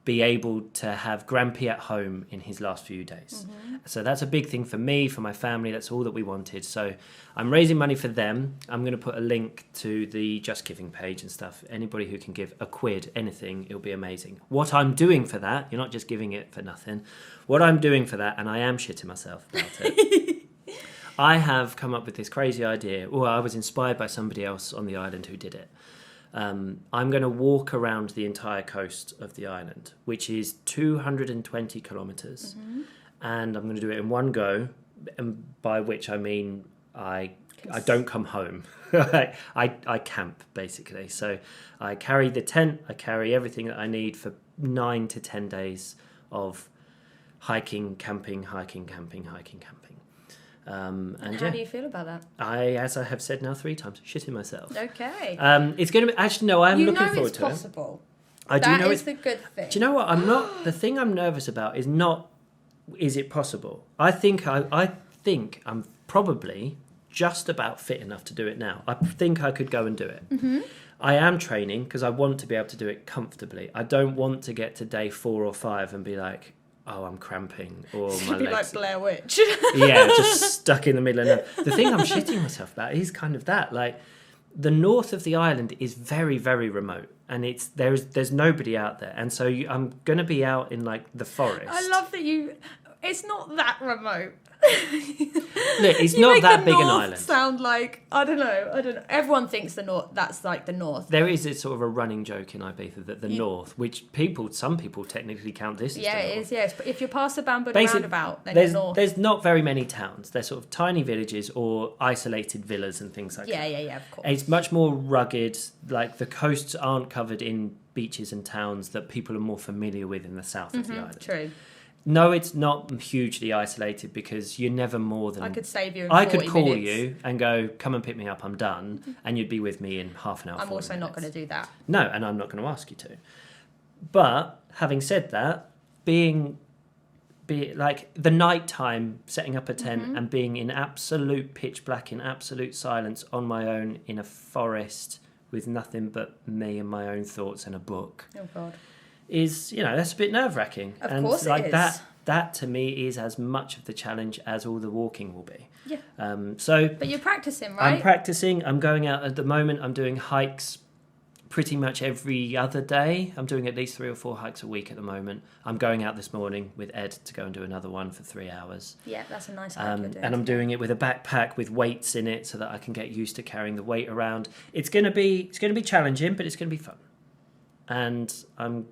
be able to have Grampy at home in his last few days. Mm-hmm. So that's a big thing for me, for my family. That's all that we wanted. So I'm raising money for them. I'm going to put a link to the Just Giving page and stuff. Anybody who can give £1, anything, it'll be amazing. What I'm doing for that, you're not just giving it for nothing. What I'm doing for that, and I am shitting myself about it, I have come up with this crazy idea. Well, I was inspired by somebody else on the island who did it. I'm going to walk around the entire coast of the island, which is 220 kilometres. Mm-hmm. And I'm going to do it in one go, and by which I mean I don't come home. I camp, basically. So I carry the tent, I carry everything that I need for 9 to 10 days of hiking, camping. And How do you feel about that? as I have said now 3 times, shitting myself. Okay. It's going to be, actually, no, I'm looking forward it's to possible. it. I do That know is it's the good thing. Do you know what? The thing I'm nervous about is not, is it possible? I think I'm probably just about fit enough to do it now. I think I could go and do it. Mm-hmm. I am training because I want to be able to do it comfortably. I don't want to get to day 4 or 5 and be like, oh, I'm cramping, or my Be legs. like Blair Witch. Yeah, just stuck in the middle of nowhere. The thing I'm shitting myself about is kind of that. Like, the north of the island is very, very remote, and there's nobody out there, and so I'm going to be out in like the forest. I love that you. It's not that remote. Look, it's You not make that the big an north island. Sound like I don't know. Everyone thinks the north. That's like the north. There is a sort of a running joke in Ibiza that the north, which some people technically count this as Yeah, the it north. is. Yes, but if you're past the Bamboo Basically, roundabout, then it's north. There's not very many towns. They're sort of tiny villages or isolated villas and things like that. Yeah, of course. It's much more rugged. Like, the coasts aren't covered in beaches and towns that people are more familiar with in the south of the island. True. No, it's not hugely isolated because you're never more than... I could save you in I 40 could call minutes. you and go, come and pick me up, I'm done, and you'd be with me in half an hour, I'm also not going to do that. No, and I'm not going to ask you to. But, having said that, be like the nighttime, setting up a tent and being in absolute pitch black, in absolute silence on my own in a forest with nothing but me and my own thoughts and a book. Oh, God. Is, that's a bit nerve-wracking. Of course like it is. that to me is as much of the challenge as all the walking will be. Yeah. But you're practicing, right? I'm practicing. I'm going out at the moment. I'm doing hikes pretty much every other day. I'm doing at least 3 or 4 hikes a week at the moment. I'm going out this morning with Ed to go and do another one for 3 hours. Yeah, that's a nice hike you're doing. And I'm doing it with a backpack with weights in it so that I can get used to carrying the weight around. It's going to be challenging, but it's going to be fun. And I'm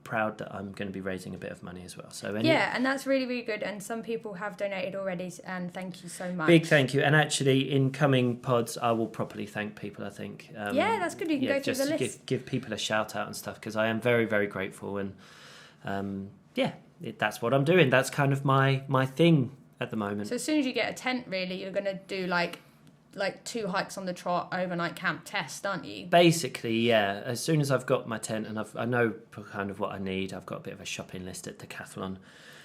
proud that I'm going to be raising a bit of money as well. So and that's really, really good. And some people have donated already, and thank you so much. Big thank you. And actually, in coming pods, I will properly thank people, I think. That's good. You can go through the list. Give people a shout out and stuff, because I am very, very grateful. And that's what I'm doing. That's kind of my thing at the moment. So as soon as you get a tent, really, you're going to do like 2 hikes on the trot, overnight camp test, aren't you? Basically, yeah. As soon as I've got my tent and I know kind of what I need, I've got a bit of a shopping list at Decathlon.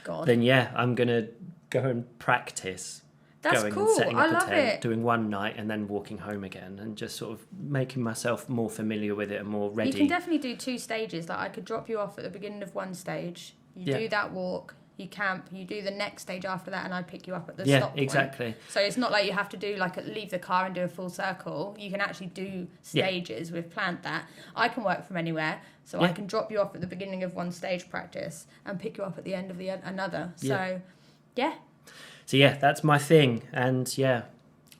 God. Then I'm gonna go and practice. That's going cool. and setting up I a love tent, it. doing one night and then walking home again, and just sort of making myself more familiar with it and more ready. You can definitely do 2 stages. Like I could drop you off at the beginning of one stage. You do that walk. You camp, you do the next stage after that, and I pick you up at the stop point. Yeah, exactly. So it's not like you have to do leave the car and do a full circle. You can actually do stages. We've planned that. I can work from anywhere, so I can drop you off at the beginning of one stage practice and pick you up at the end of another. So, So that's my thing, and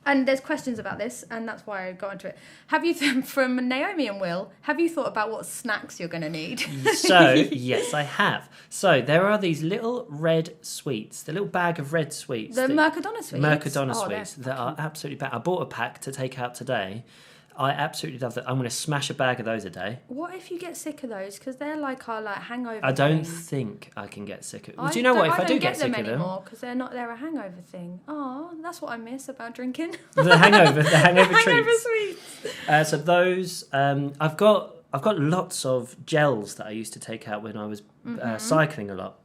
And there's questions about this, and that's why I got into it. Have you, from Naomi and Will, have you thought about what snacks you're going to need? So, yes, I have. So, there are these little red sweets, the little bag of red sweets. The Mercadona sweets? Mercadona sweets that are absolutely bad. I bought a pack to take out today. I absolutely love that. I'm going to smash a bag of those a day. What if you get sick of those? Because they're like our hangover I don't thing. think I can get sick of them. Do you know what? If I do get sick of them... anymore because they're a hangover thing. Oh, that's what I miss about drinking. The hangover hangover treats. sweets. So those, I've got lots of gels that I used to take out when I was cycling a lot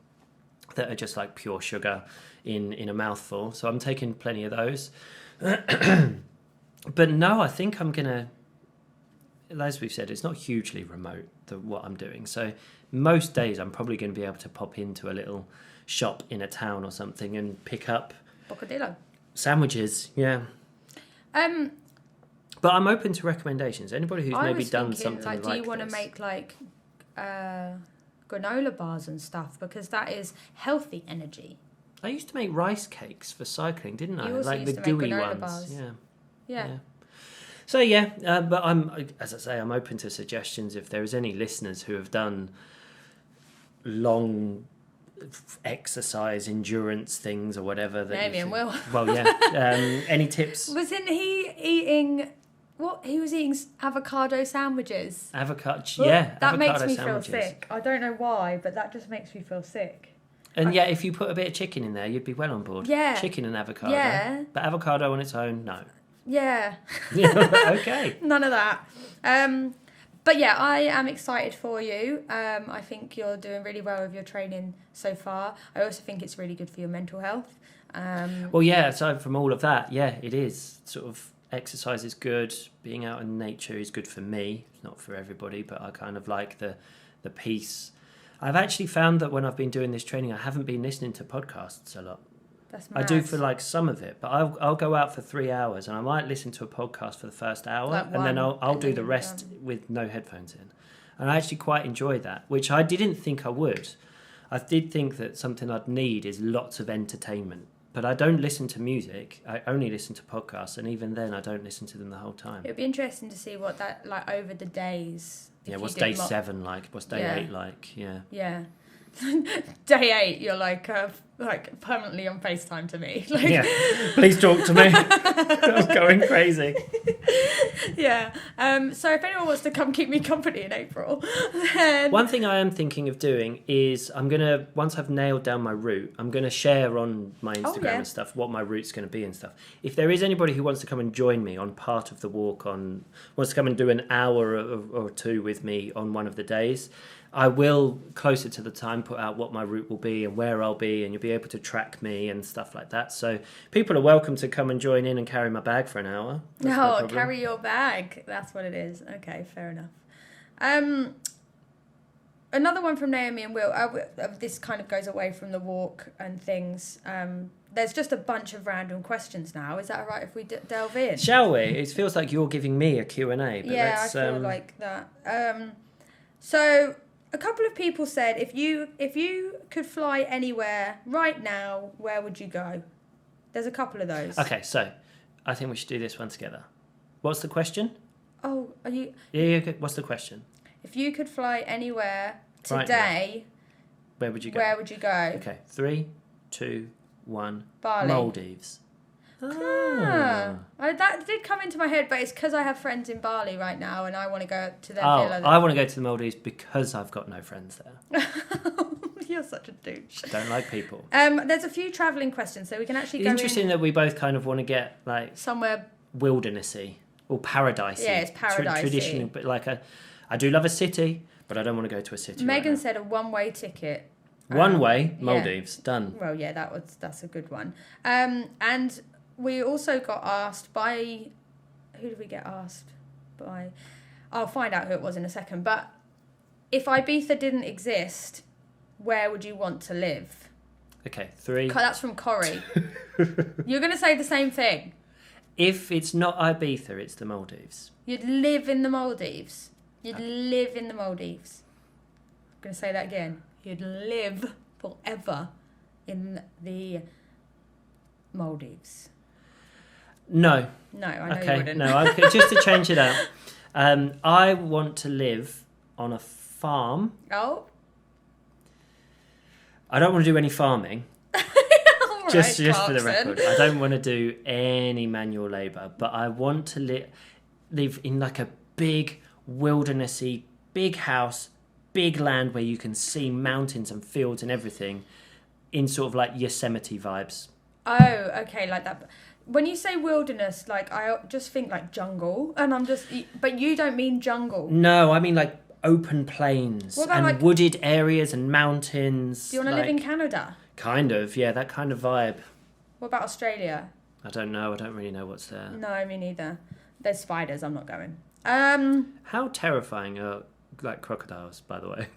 that are just like pure sugar in a mouthful. So I'm taking plenty of those. But no, I think I'm going to, as we've said, it's not hugely remote, what I'm doing. So most days I'm probably going to be able to pop into a little shop in a town or something and pick up Bocadillo. Sandwiches, yeah. But I'm open to recommendations. Anybody who's maybe done something like this. Do you want to make granola bars and stuff? Because that is healthy energy. I used to make rice cakes for cycling, didn't I? You also used the to make gooey granola ones. bars. Yeah. So but as I say, I'm open to suggestions. If there is any listeners who have done long exercise endurance things or whatever, Naomi and Will. Well, any tips? Wasn't he eating? What he was eating avocado sandwiches. Avocado, that makes me sandwiches. feel sick. I don't know why, but that just makes me feel sick. And if you put a bit of chicken in there, you'd be well on board. Yeah. Chicken and avocado. Yeah. But avocado on its own, no. Yeah. Okay. None of that. But I am excited for you. I think you're doing really well with your training so far. I also think it's really good for your mental health. Aside from all of that, it is. Sort of exercise is good. Being out in nature is good for me. It's not for everybody, but I kind of like the peace. I've actually found that when I've been doing this training, I haven't been listening to podcasts a lot. That's mad. I do for some of it, but I'll go out for 3 hours and I might listen to a podcast for the first hour and then I'll do the rest with no headphones in. And I actually quite enjoy that, which I didn't think I would. I did think that something I'd need is lots of entertainment, but I don't listen to music. I only listen to podcasts, and even then I don't listen to them the whole time. It would be interesting to see what that over the days. Yeah, what's day 7 like? What's day 8 like? Yeah. Yeah. day 8, you're like permanently on FaceTime to me. Like, Yeah, please talk to me. I'm going crazy. Yeah. So if anyone wants to come keep me company in April, then... One thing I am thinking of doing is once I've nailed down my route, I'm going to share on my Instagram and stuff what my route's going to be and stuff. If there is anybody who wants to come and join me on part of the walk, wants to come and do an hour or two with me on one of the days, I will, closer to the time, put out what my route will be and where I'll be, and you'll be able to track me and stuff like that. So people are welcome to come and join in and carry my bag for an hour. No, carry your bag. That's what it is. Okay, fair enough. Another one from Naomi and Will. This kind of goes away from the walk and things. There's just a bunch of random questions now. Is that all right if we delve in? Shall we? It feels like you're giving me a Q&A. But yeah, I feel like that. So... a couple of people said, if you could fly anywhere right now, where would you go? There's a couple of those. Okay, so I think we should do this one together. What's the question? Oh, are you... Yeah, okay. What's the question? If you could fly anywhere today, right, where would you go? Where would you go? Okay, 3, 2, 1. Bali. Maldives. That did come into my head, but it's because I have friends in Bali right now and I want to go to their villa. I want to go to the Maldives because I've got no friends there. You're such a douche. I don't like people. There's a few travelling questions, so we can actually go interesting that we both kind of want to get like somewhere wildernessy or paradisey. Yeah, it's paradisey. Traditional, but I do love a city, but I don't want to go to a city. Megan said a one-way ticket. One way, Maldives, done. Well, yeah, that's a good one. And we also got asked by... Who did we get asked by? I'll find out who it was in a second. But if Ibiza didn't exist, where would you want to live? Okay, 3. That's from Corrie. You're going to say the same thing. If it's not Ibiza, it's the Maldives. You'd live in the Maldives. Live in the Maldives. I'm going to say that again. You'd live forever in the Maldives. No. No, I know you wouldn't. No, just to change it up. I want to live on a farm. Oh. I don't want to do any farming. Just for the record. I don't want to do any manual labour, but I want to live in like a big wildernessy, big house, big land where you can see mountains and fields and everything in sort of like Yosemite vibes. Oh, okay, like that. When you say wilderness, like I just think like jungle, and but you don't mean jungle. No, I mean like open plains and wooded areas and mountains. Do you want to live in Canada? Kind of, yeah, that kind of vibe. What about Australia? I don't know. I don't really know what's there. No, me neither. There's spiders. I'm not going. How terrifying are like crocodiles, by the way?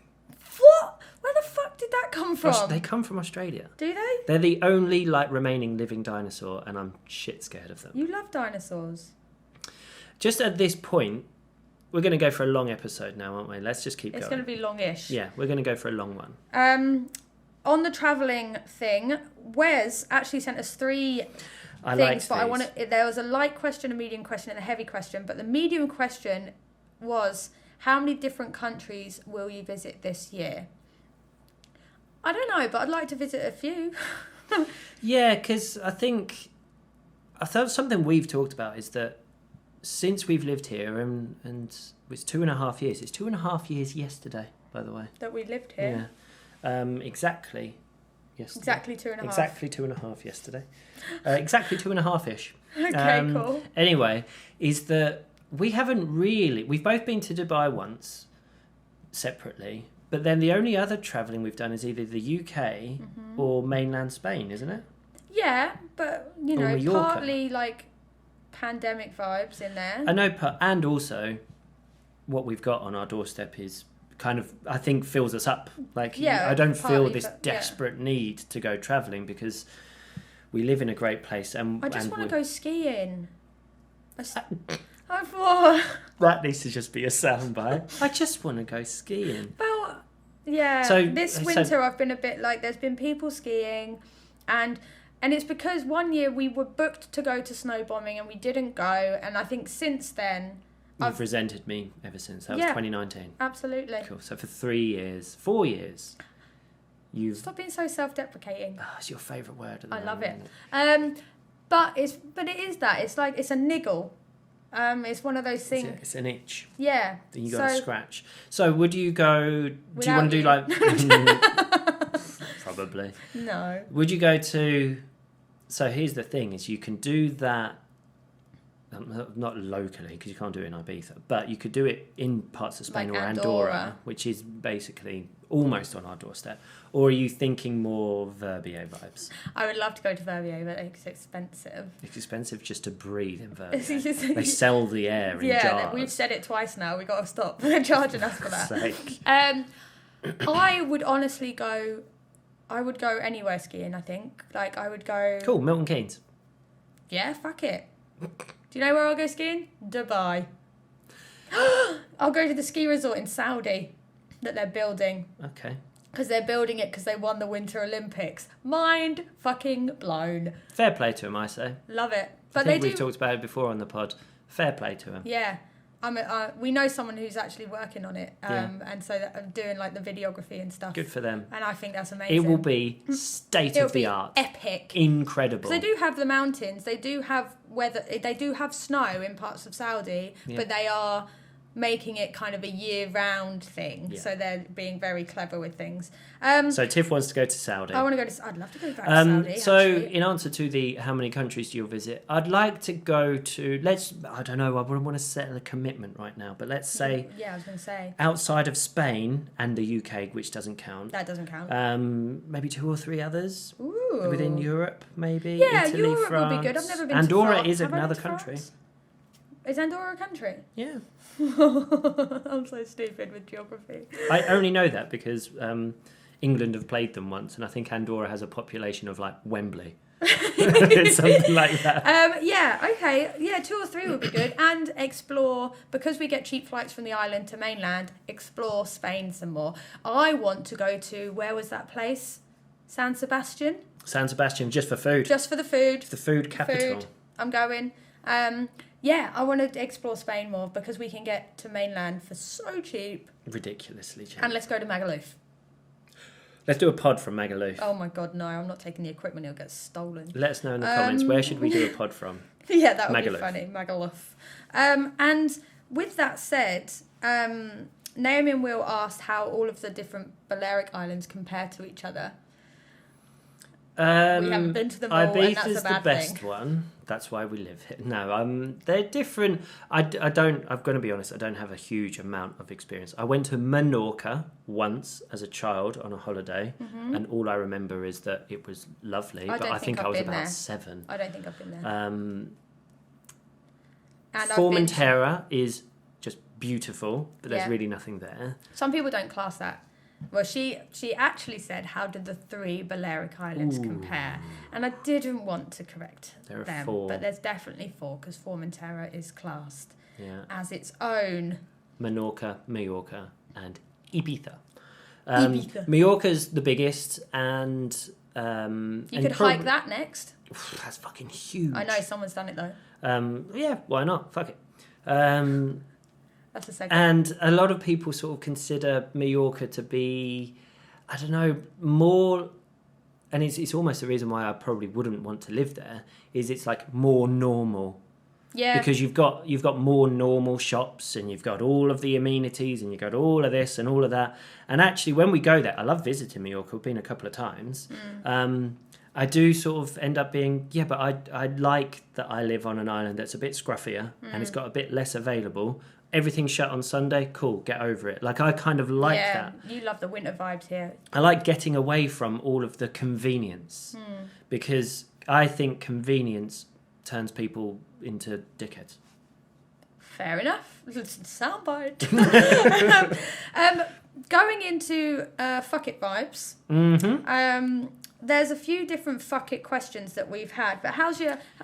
What? Where the fuck did that come from? They come from Australia. Do they? They're the only like remaining living dinosaur, and I'm shit scared of them. You love dinosaurs. Just at this point, we're going to go for a long episode now, aren't we? Let's just keep going. It's going to be longish. Yeah, we're going to go for a long one. On the travelling thing, Wes actually sent us 3 things, but there was a light question, a medium question, and a heavy question. But the medium question was, how many different countries will you visit this year? I don't know, but I'd like to visit a few. Yeah, because I thought something we've talked about is that since we've lived here, and it's 2.5 years. It's 2.5 years yesterday, by the way. That we lived here? Yeah. Exactly. Yesterday. Exactly 2.5. Exactly 2.5 yesterday. Exactly 2.5-ish. Okay, cool. Anyway, is that we've both been to Dubai once, separately, but then the only other travelling we've done is either the UK or mainland Spain, isn't it? Yeah, but, partly like pandemic vibes in there. I know, and also what we've got on our doorstep is kind of, I think, fills us up. Like, I don't feel this desperate need to go travelling because we live in a great place. And I just want to go skiing. I thought... That needs to just be a soundbite. I just want to go skiing. Well, yeah. This winter I've been a bit like, there's been people skiing and it's because one year we were booked to go to snow bombing and we didn't go. And I think since then... You've resented me ever since. That was 2019. Absolutely. Cool. So for 4 years. you've... Stop being so self-deprecating. Oh, it's your favourite word at the I love moment, it. But it is that. It's like, it's a niggle. It's one of those things. It's an itch. Yeah. That you got to scratch. So would you go... Do you want to do you? like... Probably. No. Would you go to... So here's the thing, is you can do that... not locally, because you can't do it in Ibiza, but you could do it in parts of Spain, like or Andorra, which is basically almost on our doorstep. Or are you thinking more Verbier vibes? I would love to go to Verbier, but it's expensive. It's expensive just to breathe in Verbier. They sell the air in jars. We've said it twice now. We've got to stop. They're charging us for that. Sake. I would honestly go... I would go anywhere skiing, I think. Like, I would go... Cool, Milton Keynes. Yeah, fuck it. Do you know where I'll go skiing? Dubai. I'll go to the ski resort in Saudi that they're building. Okay. Because they're building it because they won the Winter Olympics. Mind fucking blown. Fair play to him, I say. Love it. But I think we've talked about it before on the pod. Fair play to him. Yeah. We know someone who's actually working on it, and so I'm doing like the videography and stuff. Good for them. And I think that's amazing. It will be state of the art, epic, incredible. Because they do have the mountains, they do have weather, they do have snow in parts of Saudi, but they are making it kind of a year-round thing. Yeah. So they're being very clever with things. So Tiff wants to go to Saudi. I'd love to go back to Saudi. So actually. In answer to the how many countries do you visit, I'd like to go to, I don't know, I wouldn't want to set a commitment right now, but let's say... Yeah, I was going to say. Outside of Spain and the UK, which doesn't count. That doesn't count. Maybe 2 or 3 others. Ooh. Within Europe, maybe. Yeah, Italy, Europe France. would be good. I've never been Andorra to France. is Have I another been to country. France? Is Andorra a country? Yeah. I'm so stupid with geography. I only know that because England have played them once, and I think Andorra has a population of like Wembley. Something like that. Yeah, okay. Yeah, 2 or 3 would be good. And explore, because we get cheap flights from the island to mainland, explore Spain some more. I want to go to, where was that place? San Sebastian? San Sebastian, just for food. Just for the food. The food capital. I'm going. Yeah, I want to explore Spain more because we can get to mainland for so cheap. Ridiculously cheap. And let's go to Magaluf. Let's do a pod from Magaluf. Oh my God, no, I'm not taking the equipment, it'll get stolen. Let us know in the comments, where should we do a pod from? Yeah, that would Magaluf. be funny, Magaluf. And with that said, Naomi and Will asked how all of the different Balearic Islands compare to each other. We haven't been to them all, and that's a Ibiza's bad the best thing. one. That's why we live here. No, they're different. I'm going to be honest, I don't have a huge amount of experience. I went to Menorca once as a child on a holiday, and all I remember is that it was lovely, but I think I was about 7. I don't think I've been there. And Formentera is just beautiful, but there's really nothing there. Some people don't class that. Well, she actually said, how did the 3 Balearic Islands compare? And I didn't want to correct there are them, 4. but there's definitely 4 because Formentera is classed as its own. Menorca, Mallorca, and Ibiza. Ibiza. Mallorca's the biggest, and you could hike that next. That's fucking huge. I know someone's done it though. Yeah, why not? Fuck it. That's a second. And a lot of people sort of consider Mallorca to be, I don't know, more, and it's almost the reason why I probably wouldn't want to live there, is it's like more normal. Yeah. Because you've got more normal shops, and you've got all of the amenities, and you've got all of this and all of that. And actually, when we go there, I love visiting Mallorca. I've been a couple of times. I do sort of end up being, but I like that I live on an island that's a bit scruffier and it's got a bit less available. Everything's shut on Sunday. Cool, get over it. Like, I kind of like that. You love the winter vibes here. I like getting away from all of the convenience because I think convenience turns people into dickheads. Fair enough. Soundbite. Going into fuck it vibes. There's a few different fuck it questions that we've had, but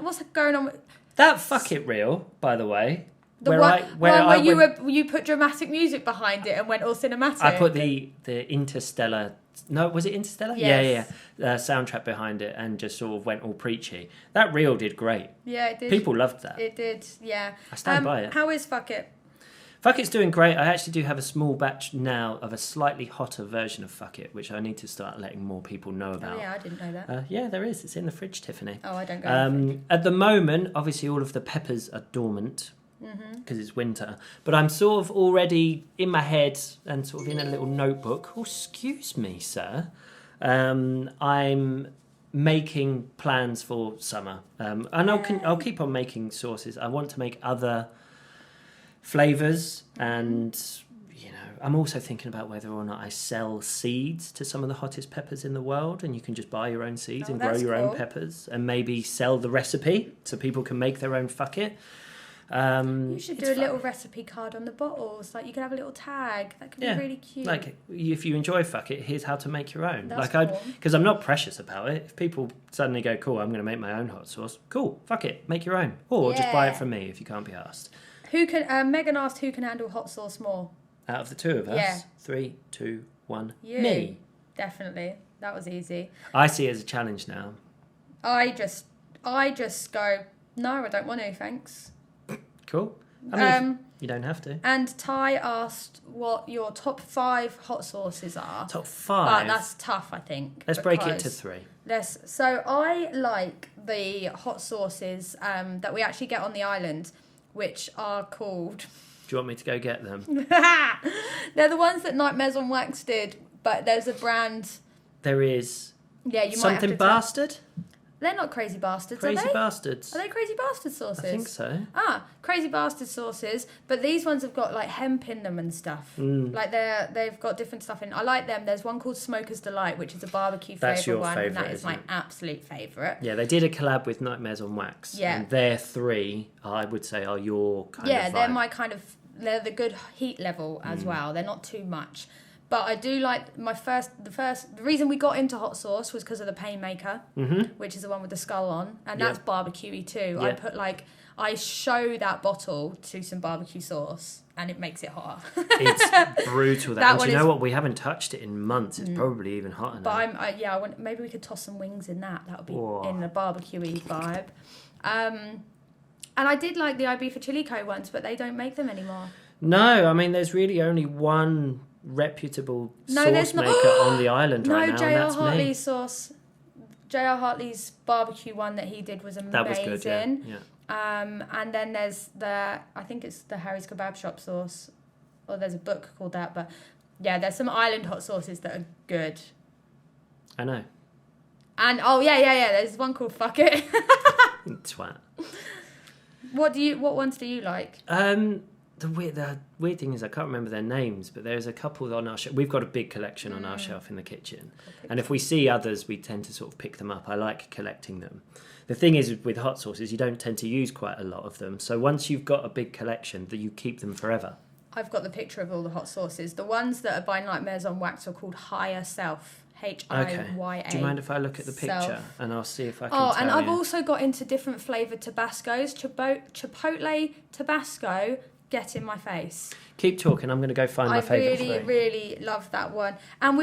what's going on with that fuck it reel, by the way? Where you put dramatic music behind it and went all cinematic. I put the Interstellar. No, was it Interstellar? Yes. Yeah. Soundtrack behind it and just sort of went all preachy. That reel did great. Yeah, it did. People loved that. It did. Yeah. I stand by it. How is fuck it? Fuck It's doing great. I actually do have a small batch now of a slightly hotter version of Fuck It, which I need to start letting more people know about. Oh yeah, I didn't know that. Yeah, there is. It's in the fridge, Tiffany. Oh, I don't go in the fridge. At the moment, obviously, all of the peppers are dormant because it's winter. But I'm sort of already in my head and sort of in a little notebook. Oh, excuse me, sir. I'm making plans for summer, and I'll keep on making sauces. I want to make other flavours, and I'm also thinking about whether or not I sell seeds to some of the hottest peppers in the world, and you can just buy your own seeds and grow your own peppers, and maybe sell the recipe so people can make their own Fuck It. You should do a little recipe card on the bottles. Like you could have a little tag. That could be really cute. Like if you enjoy Fuck It, here's how to make your own. That's cool. Because I'm not precious about it. If people suddenly go, cool, I'm going to make my own hot sauce. Cool, fuck it, make your own, or just buy it from me if you can't be asked. Who can? Megan asked who can handle hot sauce more. Out of the two of us, Yeah. 3, 2, 1, You. me. Definitely, that was easy. I see it as a challenge now. I just go. No, I don't want to. Thanks. Cool. I mean, you don't have to. And Ty asked what your top 5 hot sauces are. Top 5. But that's tough, I think. Let's break it to 3. So I like the hot sauces that we actually get on the island, which are called. Do you want me to go get them? They're the ones that Nightmares on Wax did, but there's a brand. There is. Yeah, you Something might have to Bastard. They're not Crazy Bastards, Crazy are they? Bastards. Are they Crazy Bastard sauces? I think so. Crazy Bastard sauces, but these ones have got like hemp in them and stuff. Like they've got different stuff in. I like them. There's one called Smoker's Delight, which is a barbecue flavour one, and that is my absolute favourite. Yeah, they did a collab with Nightmares on Wax. Yeah, and their 3, I would say, are your kind of. Yeah, vibe. they're my kind of. They're the good heat level as well. They're not too much. But I do like the reason we got into hot sauce was because of the Painmaker, which is the one with the skull on, and that's barbecuey too. Yeah. I show that bottle to some barbecue sauce, and it makes it hotter. It's brutal. And do you know what? We haven't touched it in months. It's probably even hotter now. But maybe we could toss some wings in that. That would be in the barbecuey vibe. And I did like the Ibiza Chili Co once, but they don't make them anymore. No, I mean, there's really only one reputable sauce maker on the island right now, and that's Hartley's me. sauce. J.R. Hartley's barbecue one that he did was amazing. That was good, yeah. And then there's I think it's the Harry's Kebab Shop sauce, or there's a book called that. But yeah, there's some island hot sauces that are good. I know. And there's one called Fuck It. Twat. What ones do you like? The weird thing is I can't remember their names, but there's a couple on our shelf. We've got a big collection on our shelf in the kitchen, and if we see others, we tend to sort of pick them up. I like collecting them. The thing is with hot sauces, you don't tend to use quite a lot of them, so once you've got a big collection, that you keep them forever. I've got the picture of all the hot sauces. The ones that are by Nightmares on Wax are called Higher Self. Hiya. Do you mind if I look at the picture and I'll see if I can tell and I've also got into different flavoured Tabascos. Chipotle Tabasco, get in my face. Keep talking, I'm going to go find my favourite flavor. I really love that one. And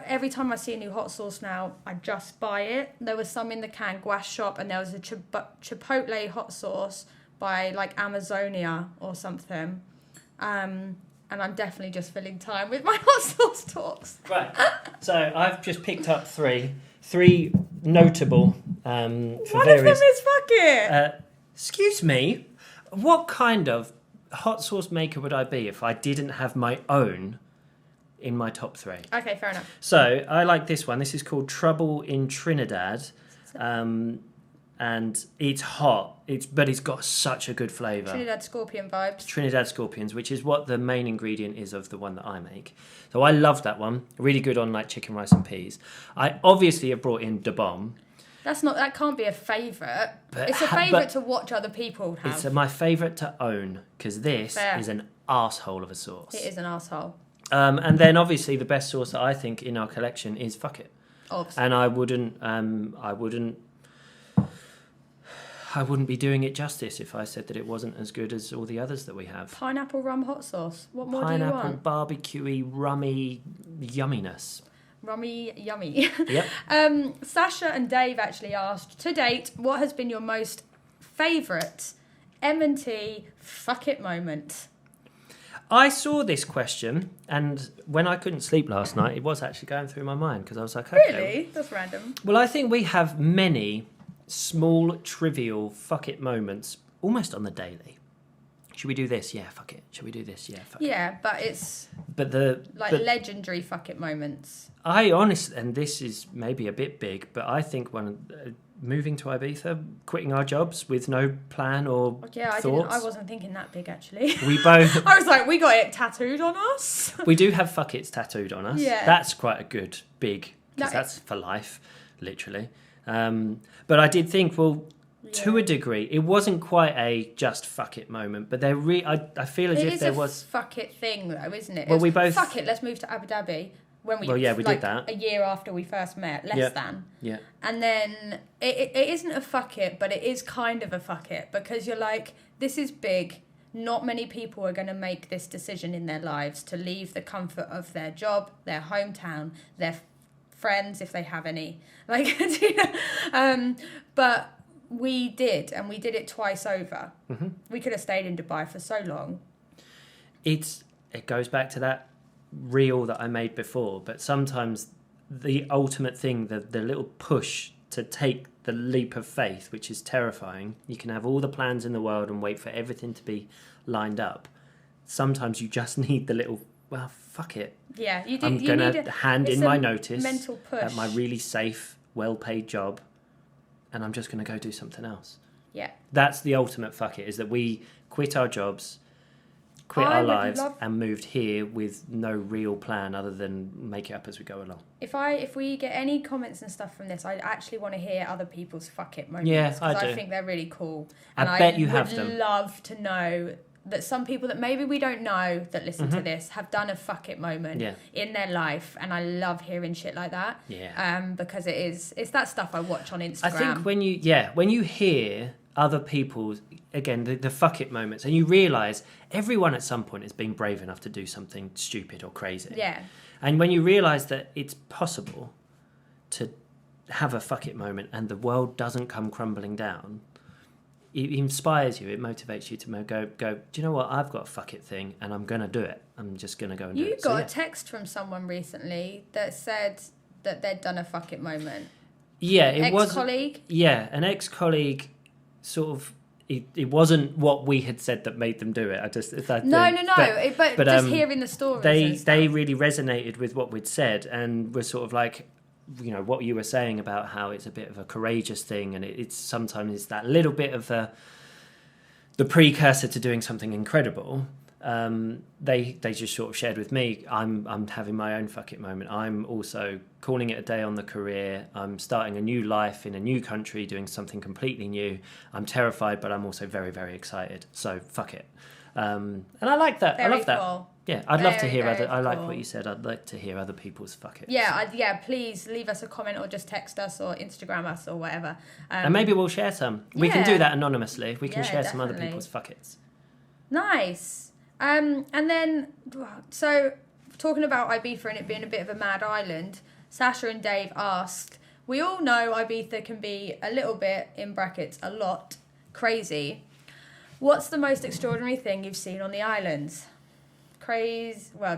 every time I see a new hot sauce now, I just buy it. There was some in the can, Guash Shop, and there was a Chipotle hot sauce by like Amazonia or something. And I'm definitely just filling time with my hot sauce talks. Right. So I've just picked up three notable for One various. of them is Fuck It. Excuse me. What kind of hot sauce maker would I be if I didn't have my own in my top 3? Okay, fair enough. So I like this one. This is called Trouble in Trinidad. And it's hot, but it's got such a good flavour. Trinidad Scorpion vibes. Trinidad Scorpions, which is what the main ingredient is of the one that I make. So I love that one. Really good on like chicken, rice and peas. I obviously have brought in Da Bomb. That can't be a favourite. It's a favourite to watch other people have. It's my favourite to own, because this is an arsehole of a sauce. It is an arsehole. And then obviously the best sauce that I think in our collection is Fuck It. Obviously. And I wouldn't be doing it justice if I said that it wasn't as good as all the others that we have. Pineapple rum hot sauce. What more do you want? Pineapple, barbecue-y, rummy yumminess. Rummy yummy. Yep. Sasha and Dave actually asked, to date, what has been your most favourite M&T Fuck It moment? I saw this question, and when I couldn't sleep last night, it was actually going through my mind because I was like, okay. Really? That's random. Well, I think we have many small, trivial fuck it moments almost on the daily. Should we do this? Yeah, fuck it. Should we do this? Yeah, fuck it. Yeah, but it's But legendary fuck it moments. I honestly, and this is maybe a bit big, but I think moving to Ibiza, quitting our jobs with no plan or thoughts. I wasn't thinking that big actually. We both. I was like, we got it tattooed on us. We do have fuck it's tattooed on us. Yeah. That's quite a good big, because that's for life, literally. But I did think, well, to a degree, it wasn't quite a just fuck it moment, but I feel as if there was. It is a fuck it thing though, isn't it? Well, we both. Fuck it, let's move to Abu Dhabi. We did that. A year after we first met, less than. Yeah. And then it isn't a fuck it, but it is kind of a fuck it because you're like, this is big. Not many people are going to make this decision in their lives to leave the comfort of their job, their hometown, their friends, if they have any. But we did, and we did it twice over. Mm-hmm. We could have stayed in Dubai for so long. It goes back to that reel that I made before, but sometimes the ultimate thing, the little push to take the leap of faith, which is terrifying. You can have all the plans in the world and wait for everything to be lined up. Sometimes you just need the little, well, fuck it. Yeah, you do. I'm going to hand in my notice mental push at my really safe, well-paid job, and I'm just going to go do something else. Yeah. That's the ultimate fuck it, is that we quit our jobs, quit our lives, and moved here with no real plan other than make it up as we go along. If we get any comments and stuff from this, I actually want to hear other people's fuck it moments. Yeah, I do. I think they're really cool. And I bet you have them. I would love to know that some people that maybe we don't know that listen to this have done a fuck it moment in their life, and I love hearing shit like that. Yeah. Because it's that stuff I watch on Instagram. I think when you hear other people's, again, the fuck it moments, and you realise everyone at some point has been brave enough to do something stupid or crazy. Yeah. And when you realise that it's possible to have a fuck it moment and the world doesn't come crumbling down, it inspires you, it motivates you to go, do you know what, I've got a fuck it thing and I'm going to do it. I'm just going to go and do it. You got a text from someone recently that said that they'd done a fuck it moment. Yeah, it was... Ex-colleague? Yeah, an ex-colleague sort of... It wasn't what we had said that made them do it. But just hearing the stories. They really resonated with what we'd said and were sort of like, you know, what you were saying about how it's a bit of a courageous thing, and it's sometimes that little bit of the precursor to doing something incredible. They just sort of shared with me, I'm having my own fuck it moment. I'm also calling it a day on the career. I'm starting a new life in a new country, doing something completely new. I'm terrified, but I'm also very, very excited. So fuck it. And I like that. Very I love that. Cool. Yeah, I'd love to hear very I like cool. what you said. I'd like to hear other people's fuck it. Yeah, please leave us a comment or just text us or Instagram us or whatever. And maybe we'll share some. We can do that anonymously. We can share some other people's fuck it's. Nice. And then, so talking about Ibiza and it being a bit of a mad island, Sasha and Dave asked, we all know Ibiza can be a little bit, in brackets, a lot, crazy. What's the most extraordinary thing you've seen on the islands?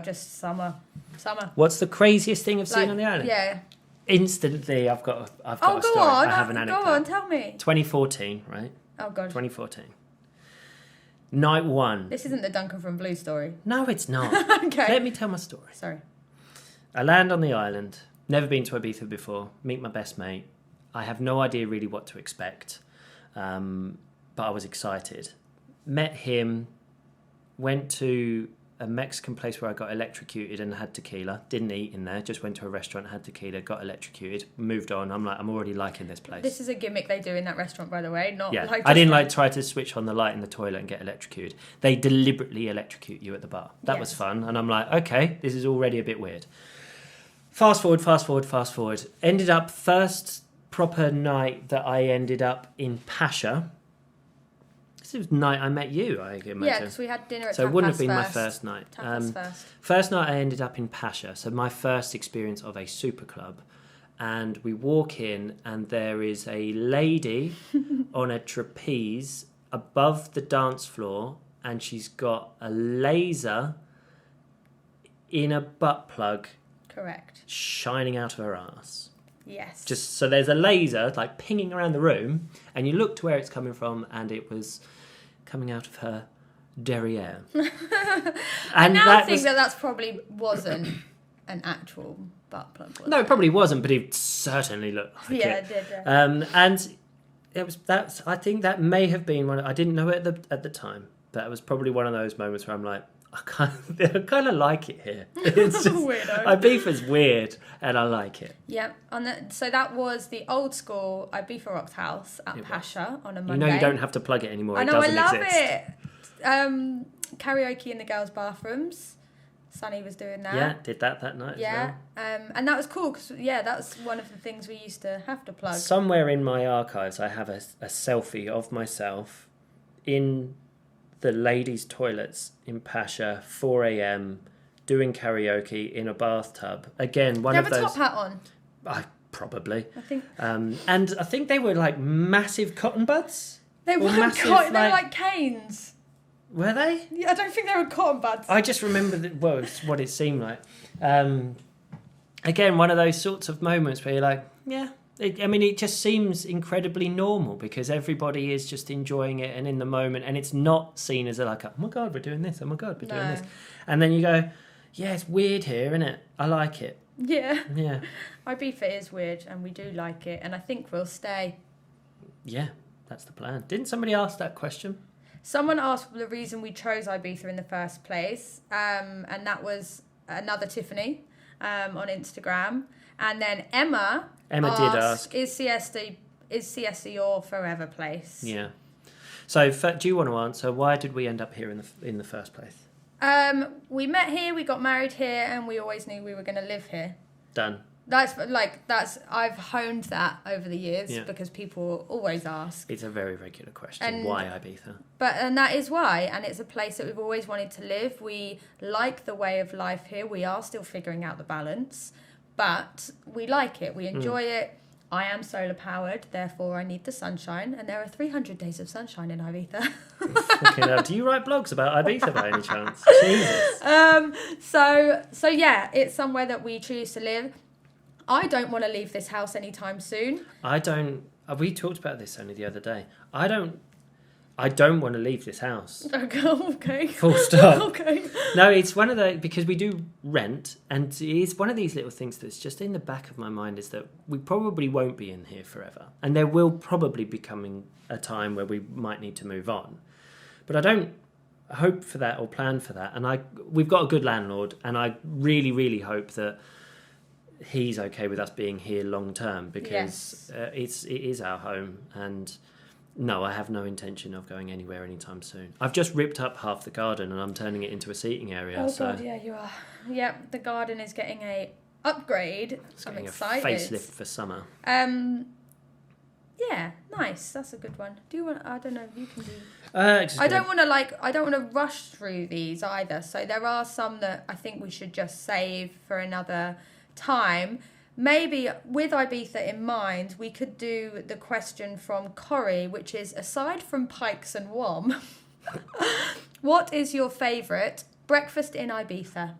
Just summer. What's the craziest thing I've seen on the island? Yeah. Instantly, I've got a story. Go on. I have an anecdote. Go on, tell me. 2014, right? Oh, God. 2014. Night one. This isn't the Duncan from Blue story. No, it's not. Okay. Let me tell my story. Sorry. I land on the island. Never been to Ibiza before. Meet my best mate. I have no idea really what to expect. But I was excited. Met him. Went to a Mexican place where I got electrocuted and had tequila. Didn't eat in there. Just went to a restaurant, had tequila, got electrocuted. Moved on. I'm already liking this place. This is a gimmick they do in that restaurant, by the way. I didn't try to switch on the light in the toilet and get electrocuted. They deliberately electrocute you at the bar. That was fun. And I'm like, okay, this is already a bit weird. Fast forward. Ended up first proper night that I ended up in Pasha. This was the night I met you, I imagine. Yeah, because we had dinner at So it wouldn't have been my first night. First. First night I ended up in Pasha, so my first experience of a super club. And we walk in and there is a lady on a trapeze above the dance floor, and she's got a laser in a butt plug Correct. shining out of her ass. Yes. Just so there's a laser like pinging around the room, and you look to where it's coming from, and it was coming out of her derriere. I now think that's probably wasn't an actual butt plug. No, it probably wasn't, but it certainly looked like it. Yeah, it did. Yeah. And it was that. I think that may have been one. I didn't know it at the time, but it was probably one of those moments where I'm like, I kind of like it here. It's just Weirdo. Ibiza's weird, and I like it. Yeah, so that was the old school Ibiza Rocks house at Pasha on a Monday. You know you don't have to plug it anymore. I know, it doesn't I love exist. it. Karaoke in the girls' bathrooms. Sunny was doing that. Yeah, did that night Yeah, as well. and that was cool because that's one of the things we used to have to plug. Somewhere in my archives, I have a selfie of myself in the ladies' toilets in Pasha, 4 a.m, doing karaoke in a bathtub. Again, one of those. Have a top hat on. Probably. I think. And I think they were like massive cotton buds. They weren't massive, cotton. They were like canes. Were they? Yeah, I don't think they were cotton buds. I just remember it's what it seemed like. Again, one of those sorts of moments where you're like, yeah. It just seems incredibly normal because everybody is just enjoying it and in the moment, and it's not seen as oh my God, we're doing this. Oh my God, we're doing this. And then you go, yeah, it's weird here, isn't it? I like it. Yeah. Yeah. Ibiza is weird, and we do like it, and I think we'll stay. Yeah, that's the plan. Didn't somebody ask that question? Someone asked the reason we chose Ibiza in the first place, and that was another Tiffany on Instagram. And then Emma did ask, is Siesta your forever place? Yeah. So do you want to answer, why did we end up here in the first place? We met here, we got married here, and we always knew we were going to live here. Done. I've honed that over the years because people always ask. It's a very regular question. Why Ibiza? And that is why, and it's a place that we've always wanted to live. We like the way of life here. We are still figuring out the balance, but we like it. We enjoy it. I am solar powered, therefore I need the sunshine, and there are 300 days of sunshine in Ibiza. Okay, do you write blogs about Ibiza by any chance? Jesus. So yeah, it's somewhere that we choose to live. I don't want to leave this house anytime soon. I don't. We talked about this only the other day. I don't want to leave this house. Okay. Full stop. Okay. No, it's one of the, because we do rent, and it's one of these little things that's just in the back of my mind, is that we probably won't be in here forever, and there will probably be coming a time where we might need to move on. But I don't hope for that or plan for that, and we've got a good landlord, and I really, really hope that he's okay with us being here long term, because it is our home, and no, I have no intention of going anywhere anytime soon. I've just ripped up half the garden and I'm turning it into a seating area. God, yeah, you are. Yep, the garden is getting a upgrade. I'm excited. A facelift for summer. Yeah, nice. That's a good one. Do you want? I don't know. You can do. I don't want to rush through these either. So there are some that I think we should just save for another time. Maybe with Ibiza in mind, we could do the question from Corrie, which is, aside from Pikes and Wom, what is your favourite breakfast in Ibiza?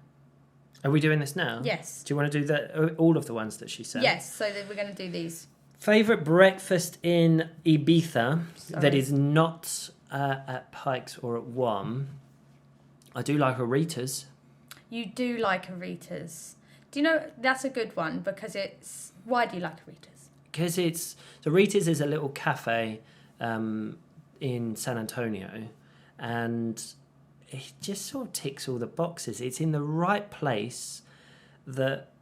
Are we doing this now? Yes. Do you want to do all of the ones that she said? Yes, so we're going to do these. Favourite breakfast in Ibiza that is not at Pikes or at Wom? I do like Arita's. You do like Arita's. Do you know, that's a good one because it's... Why do you like Rita's? Because Rita's is a little cafe in San Antonio, and it just sort of ticks all the boxes. It's in the right place that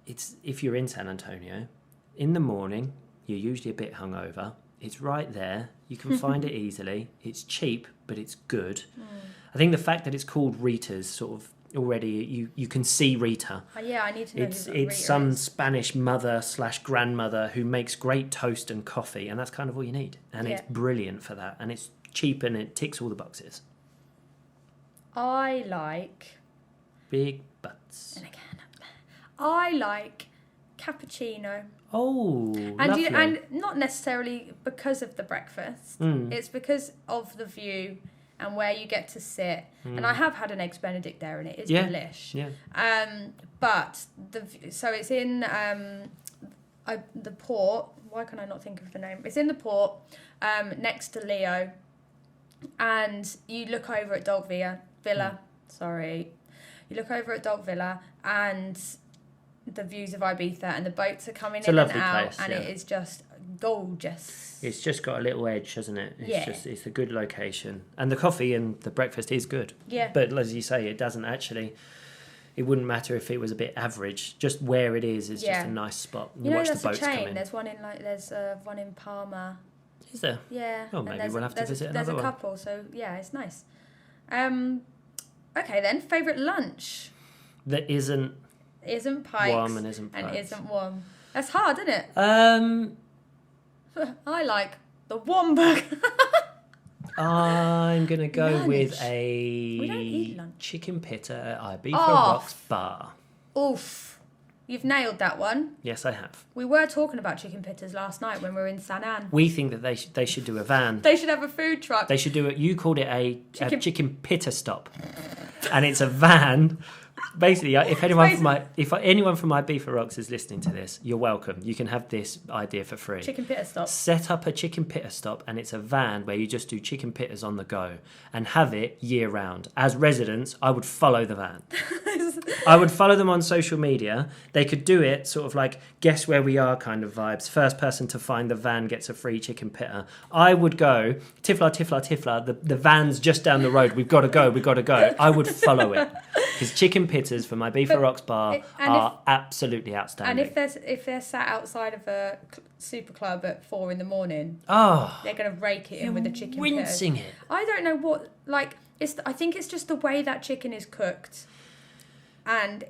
if you're in San Antonio, in the morning, you're usually a bit hungover. It's right there. You can find it easily. It's cheap, but it's good. I think the fact that it's called Rita's sort of already you can see Rita. Yeah, I need to know it's some Spanish mother/grandmother who makes great toast and coffee, and that's kind of all you need, and it's brilliant for that, and it's cheap and it ticks all the boxes. I like big butts. And again, I like cappuccino. Oh, lovely. And not necessarily because of the breakfast. It's because of the view and where you get to sit. And I have had an eggs Benedict there, and it is delish. Yeah. But so it's in the port. Why can I not think of the name? It's in the port, next to Leo, and you look over at Dog Villa. Sorry, you look over at Dog Villa, and the views of Ibiza, and the boats are coming in and out, place, and it is just gorgeous. It's just got a little edge, hasn't it? It's a good location, and the coffee and the breakfast is good. Yeah. But as you say, it doesn't actually. It wouldn't matter if it was a bit average. Just where it is just a nice spot. You know, watch there's the boats a chain. Come in. There's one in Palma. Is there? Yeah. Oh, maybe we'll have to visit another one. There's a couple, so yeah, it's nice. Okay then, favourite lunch? That isn't Pikes. Warm and isn't Pikes. And isn't warm. That's hard, isn't it? I like the Womburg. I'm going to go Lunch. with We don't eat a lunch. chicken pitta at Ibiza Rocks Bar. Oof. You've nailed that one. Yes, I have. We were talking about chicken pittas last night when we were in San Ann. We think that they should do a van. They should have a food truck. They should do it. You called it a chicken pitta stop. And it's a van. Basically, if anyone from Ibiza Rocks is listening to this, you're welcome. You can have this idea for free. Chicken pitta stop. Set up a chicken pitta stop, and it's a van where you just do chicken pittas on the go and have it year round. As residents, I would follow the van. I would follow them on social media. They could do it sort of like guess where we are kind of vibes. First person to find the van gets a free chicken pitta. I would go, Tifla, the van's just down the road. We've got to go. I would follow it. Because chicken pittas from Ibiza Rocks Bar are absolutely outstanding. And if they're sat outside of a super club at 4 a.m, they're going to rake it in with the chicken rinsing pittas. it. I don't know what, like, I think it's just the way that chicken is cooked. And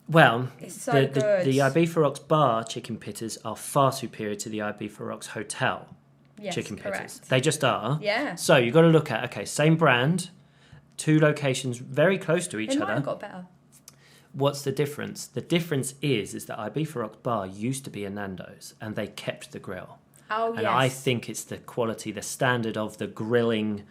it's so good. The Ibiza Rocks Bar chicken pittas are far superior to the Ibiza Rocks Hotel chicken pittas. They just are. Yeah. So you've got to look at, same brand, 2 locations very close to each other. It might have got better. What's the difference? The difference is that Ibiza Rocks Bar used to be a Nando's, and they kept the grill. Oh, yes. And I think it's the quality, the standard of the grilling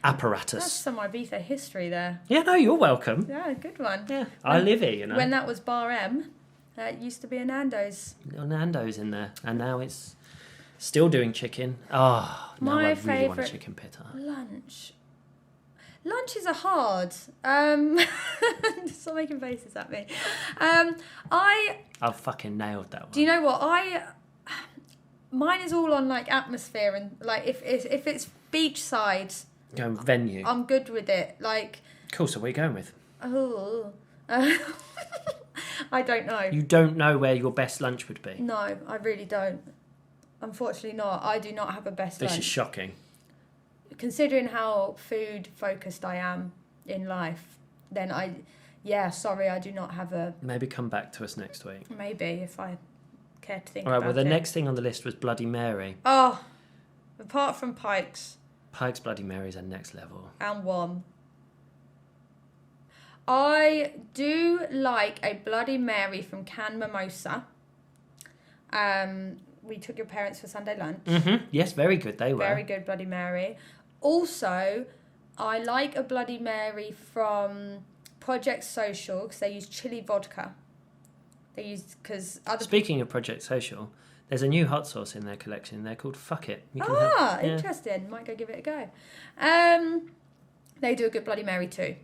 apparatus. That's some Ibiza history there. Yeah, no, you're welcome. Yeah, good one. Yeah, I live here, you know. When that was Bar M, it used to be a Nando's. Little Nando's in there, and now it's still doing chicken. Oh, now I really want a chicken pitta. Lunches are hard. Stop making faces at me. I've fucking nailed that one. Do you know what? Mine is all on like atmosphere and like if it's beachside. Going venue. I'm good with it. Like. Cool. So what are you going with? I don't know. You don't know where your best lunch would be? No, I really don't. Unfortunately not. I do not have a best lunch. This is shocking. Considering how food focused I am in life, then I do not have a... Maybe come back to us next week. Maybe, if I care to think about it. All right, well, the next next thing on the list was Bloody Mary. Oh, apart from Pikes. Pikes Bloody Marys are next level. And one. I do like a Bloody Mary from Can Mimosa. We took your parents for Sunday lunch. Mm-hmm. Yes, very good. They were. Very good Bloody Mary. Also, I like a Bloody Mary from Project Social because they use chili vodka. Speaking of Project Social, there's a new hot sauce in their collection. They're called Fuck It. Interesting. Might go give it a go. They do a good Bloody Mary too.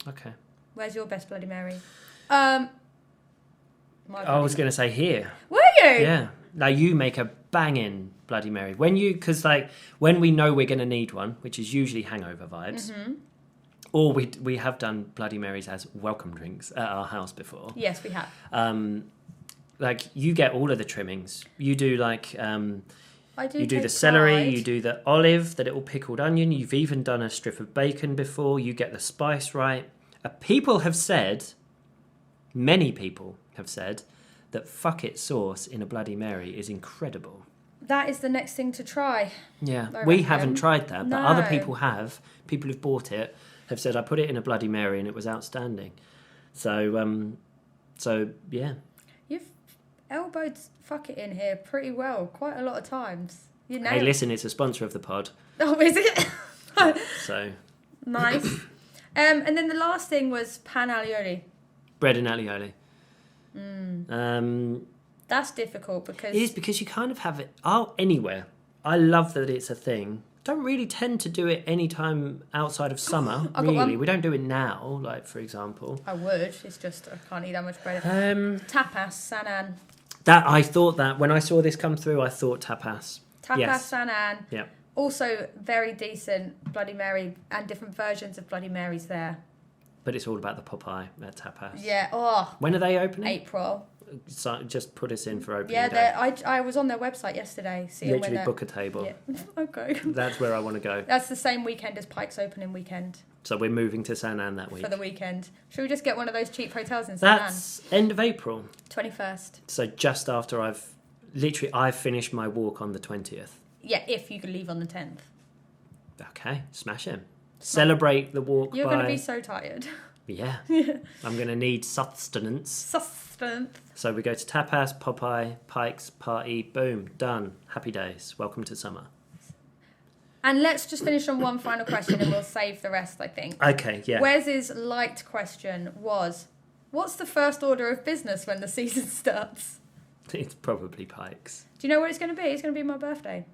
Okay. Where's your best Bloody Mary? I was going to say here. Were you? Yeah. Like you make a banging Bloody Mary when we know we're going to need one, which is usually hangover vibes, or we have done Bloody Marys as welcome drinks at our house before. Yes, we have. Like you get all of the trimmings. You do like I do. You do the celery. You do the olive, the little pickled onion. You've even done a strip of bacon before. You get the spice right. Many people have said that Fuck It sauce in a Bloody Mary is incredible. That is the next thing to try. Yeah, we haven't tried that, but other people have. People who've bought it have said, I put it in a Bloody Mary and it was outstanding. So yeah. You've elbowed Fuck It in here pretty well, quite a lot of times. Hey, listen, it's a sponsor of the pod. Oh, is it? So Nice. And then the last thing was pan alioli. Bread and alioli. That's difficult because... It is, because you kind of have it anywhere. I love that it's a thing. Don't really tend to do it any time outside of summer, really. We don't do it now, like, for example. I would. It's just I can't eat that much bread. Tapas, San An. I thought that. When I saw this come through, I thought tapas. Tapas, yes. San An. Yeah. Also, very decent Bloody Mary and different versions of Bloody Marys there. But it's all about the Popeye at tapas. Yeah. Oh. When are they opening? April. So just put us in for opening day. Yeah, I was on their website yesterday. Literally book a table. Yeah. Okay. That's where I want to go. That's the same weekend as Pike's opening weekend. So we're moving to San An that week. For the weekend. Should we just get one of those cheap hotels in San An? That's end of April. 21st. So just after I've finished my walk on the 20th. Yeah, if you could leave on the 10th. Okay, smash him. Celebrate the walk. You're going to be so tired. Yeah. I'm going to need sustenance. So we go to tapas, Popeye, Pikes, party, boom, done. Happy days. Welcome to summer. And let's just finish on one final question and we'll save the rest, I think. Okay, yeah. Wes's liked question was, what's the first order of business when the season starts? It's probably Pikes. Do you know what it's going to be? It's going to be my birthday.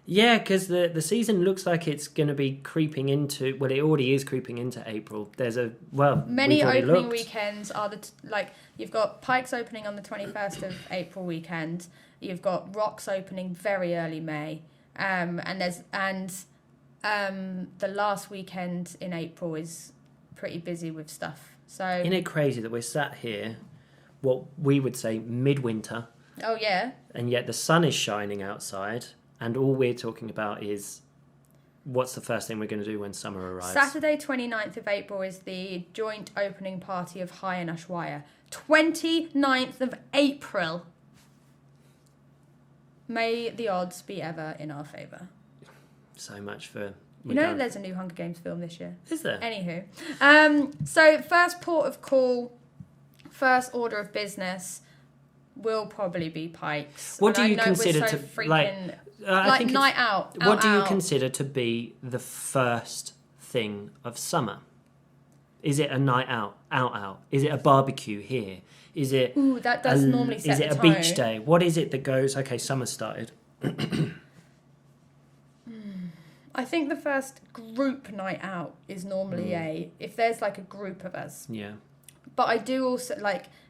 Yeah, because the season looks like it's going to be creeping into... Well, it already is creeping into April. There's many opening weekends are you've got Pikes opening on the 21st of April weekend. You've got Rocks opening very early May. And the last weekend in April is pretty busy with stuff. So isn't it crazy that we're sat here, what we would say midwinter? Oh, yeah. And yet the sun is shining outside... And all we're talking about is what's the first thing we're going to do when summer arrives. Saturday 29th of April is the joint opening party of High and Ushuaia. 29th of April. May the odds be ever in our favour. So much for... There's a new Hunger Games film this year. Is there? Anywho. So first port of call, first order of business will probably be Pikes. What do you consider to... night out. What do you consider to be the first thing of summer? Is it a night out? Is it a barbecue here? Is it... Ooh, that does normally set the tone. Is it a beach day? What is it that goes, okay, summer started? I think the first group night out is normally if there's like a group of us. Yeah. But I do also,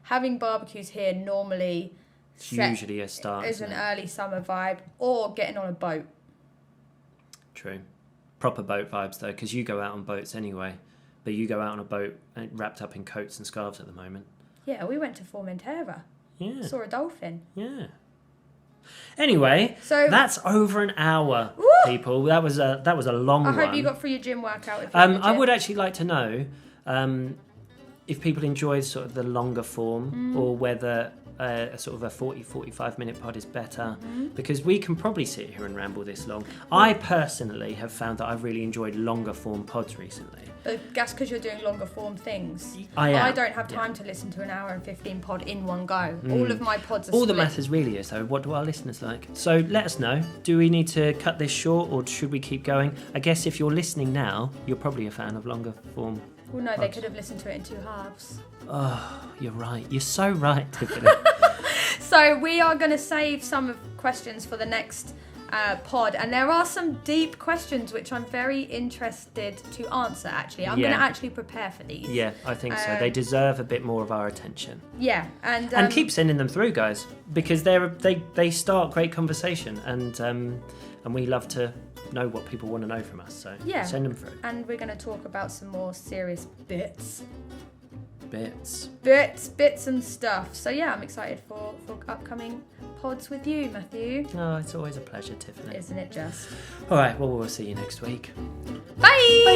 having barbecues here normally... It's usually a start. Is an early summer vibe, or getting on a boat. True. Proper boat vibes, though, because you go out on boats anyway. But you go out on a boat wrapped up in coats and scarves at the moment. Yeah, we went to Formentera. Yeah. Saw a dolphin. Yeah. Anyway, so that's over an hour, people. That was a long one. I hope you got through your gym workout. I would actually like to know if people enjoy sort of the longer form or whether a sort of a 45 minute pod is better, because we can probably sit here and ramble this long. I personally have found that I've really enjoyed longer form pods recently. But that's because you're doing longer form things. I don't have time to listen to an hour and 15 pod in one go. All of my pods are All split. that matters really is, though, what do our listeners like? So let us know. Do we need to cut this short or should we keep going? I guess if you're listening now, you're probably a fan of longer form. Well, no, they could have listened to it in 2 halves. Oh, you're right. You're so right, Tiffany. So we are going to save some of questions for the next pod, and there are some deep questions which I'm very interested to answer. Actually, I'm going to actually prepare for these. Yeah, I think so. They deserve a bit more of our attention. Yeah, and keep sending them through, guys, because they start great conversation, and we love to know what people want to know from us. So send them through. And we're going to talk about some more serious bits and stuff. So yeah, I'm excited for upcoming pods with you, Matthew. Oh, it's always a pleasure, Tiffany. Isn't it just? All right, well, we'll see you next week. Bye!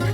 Bye!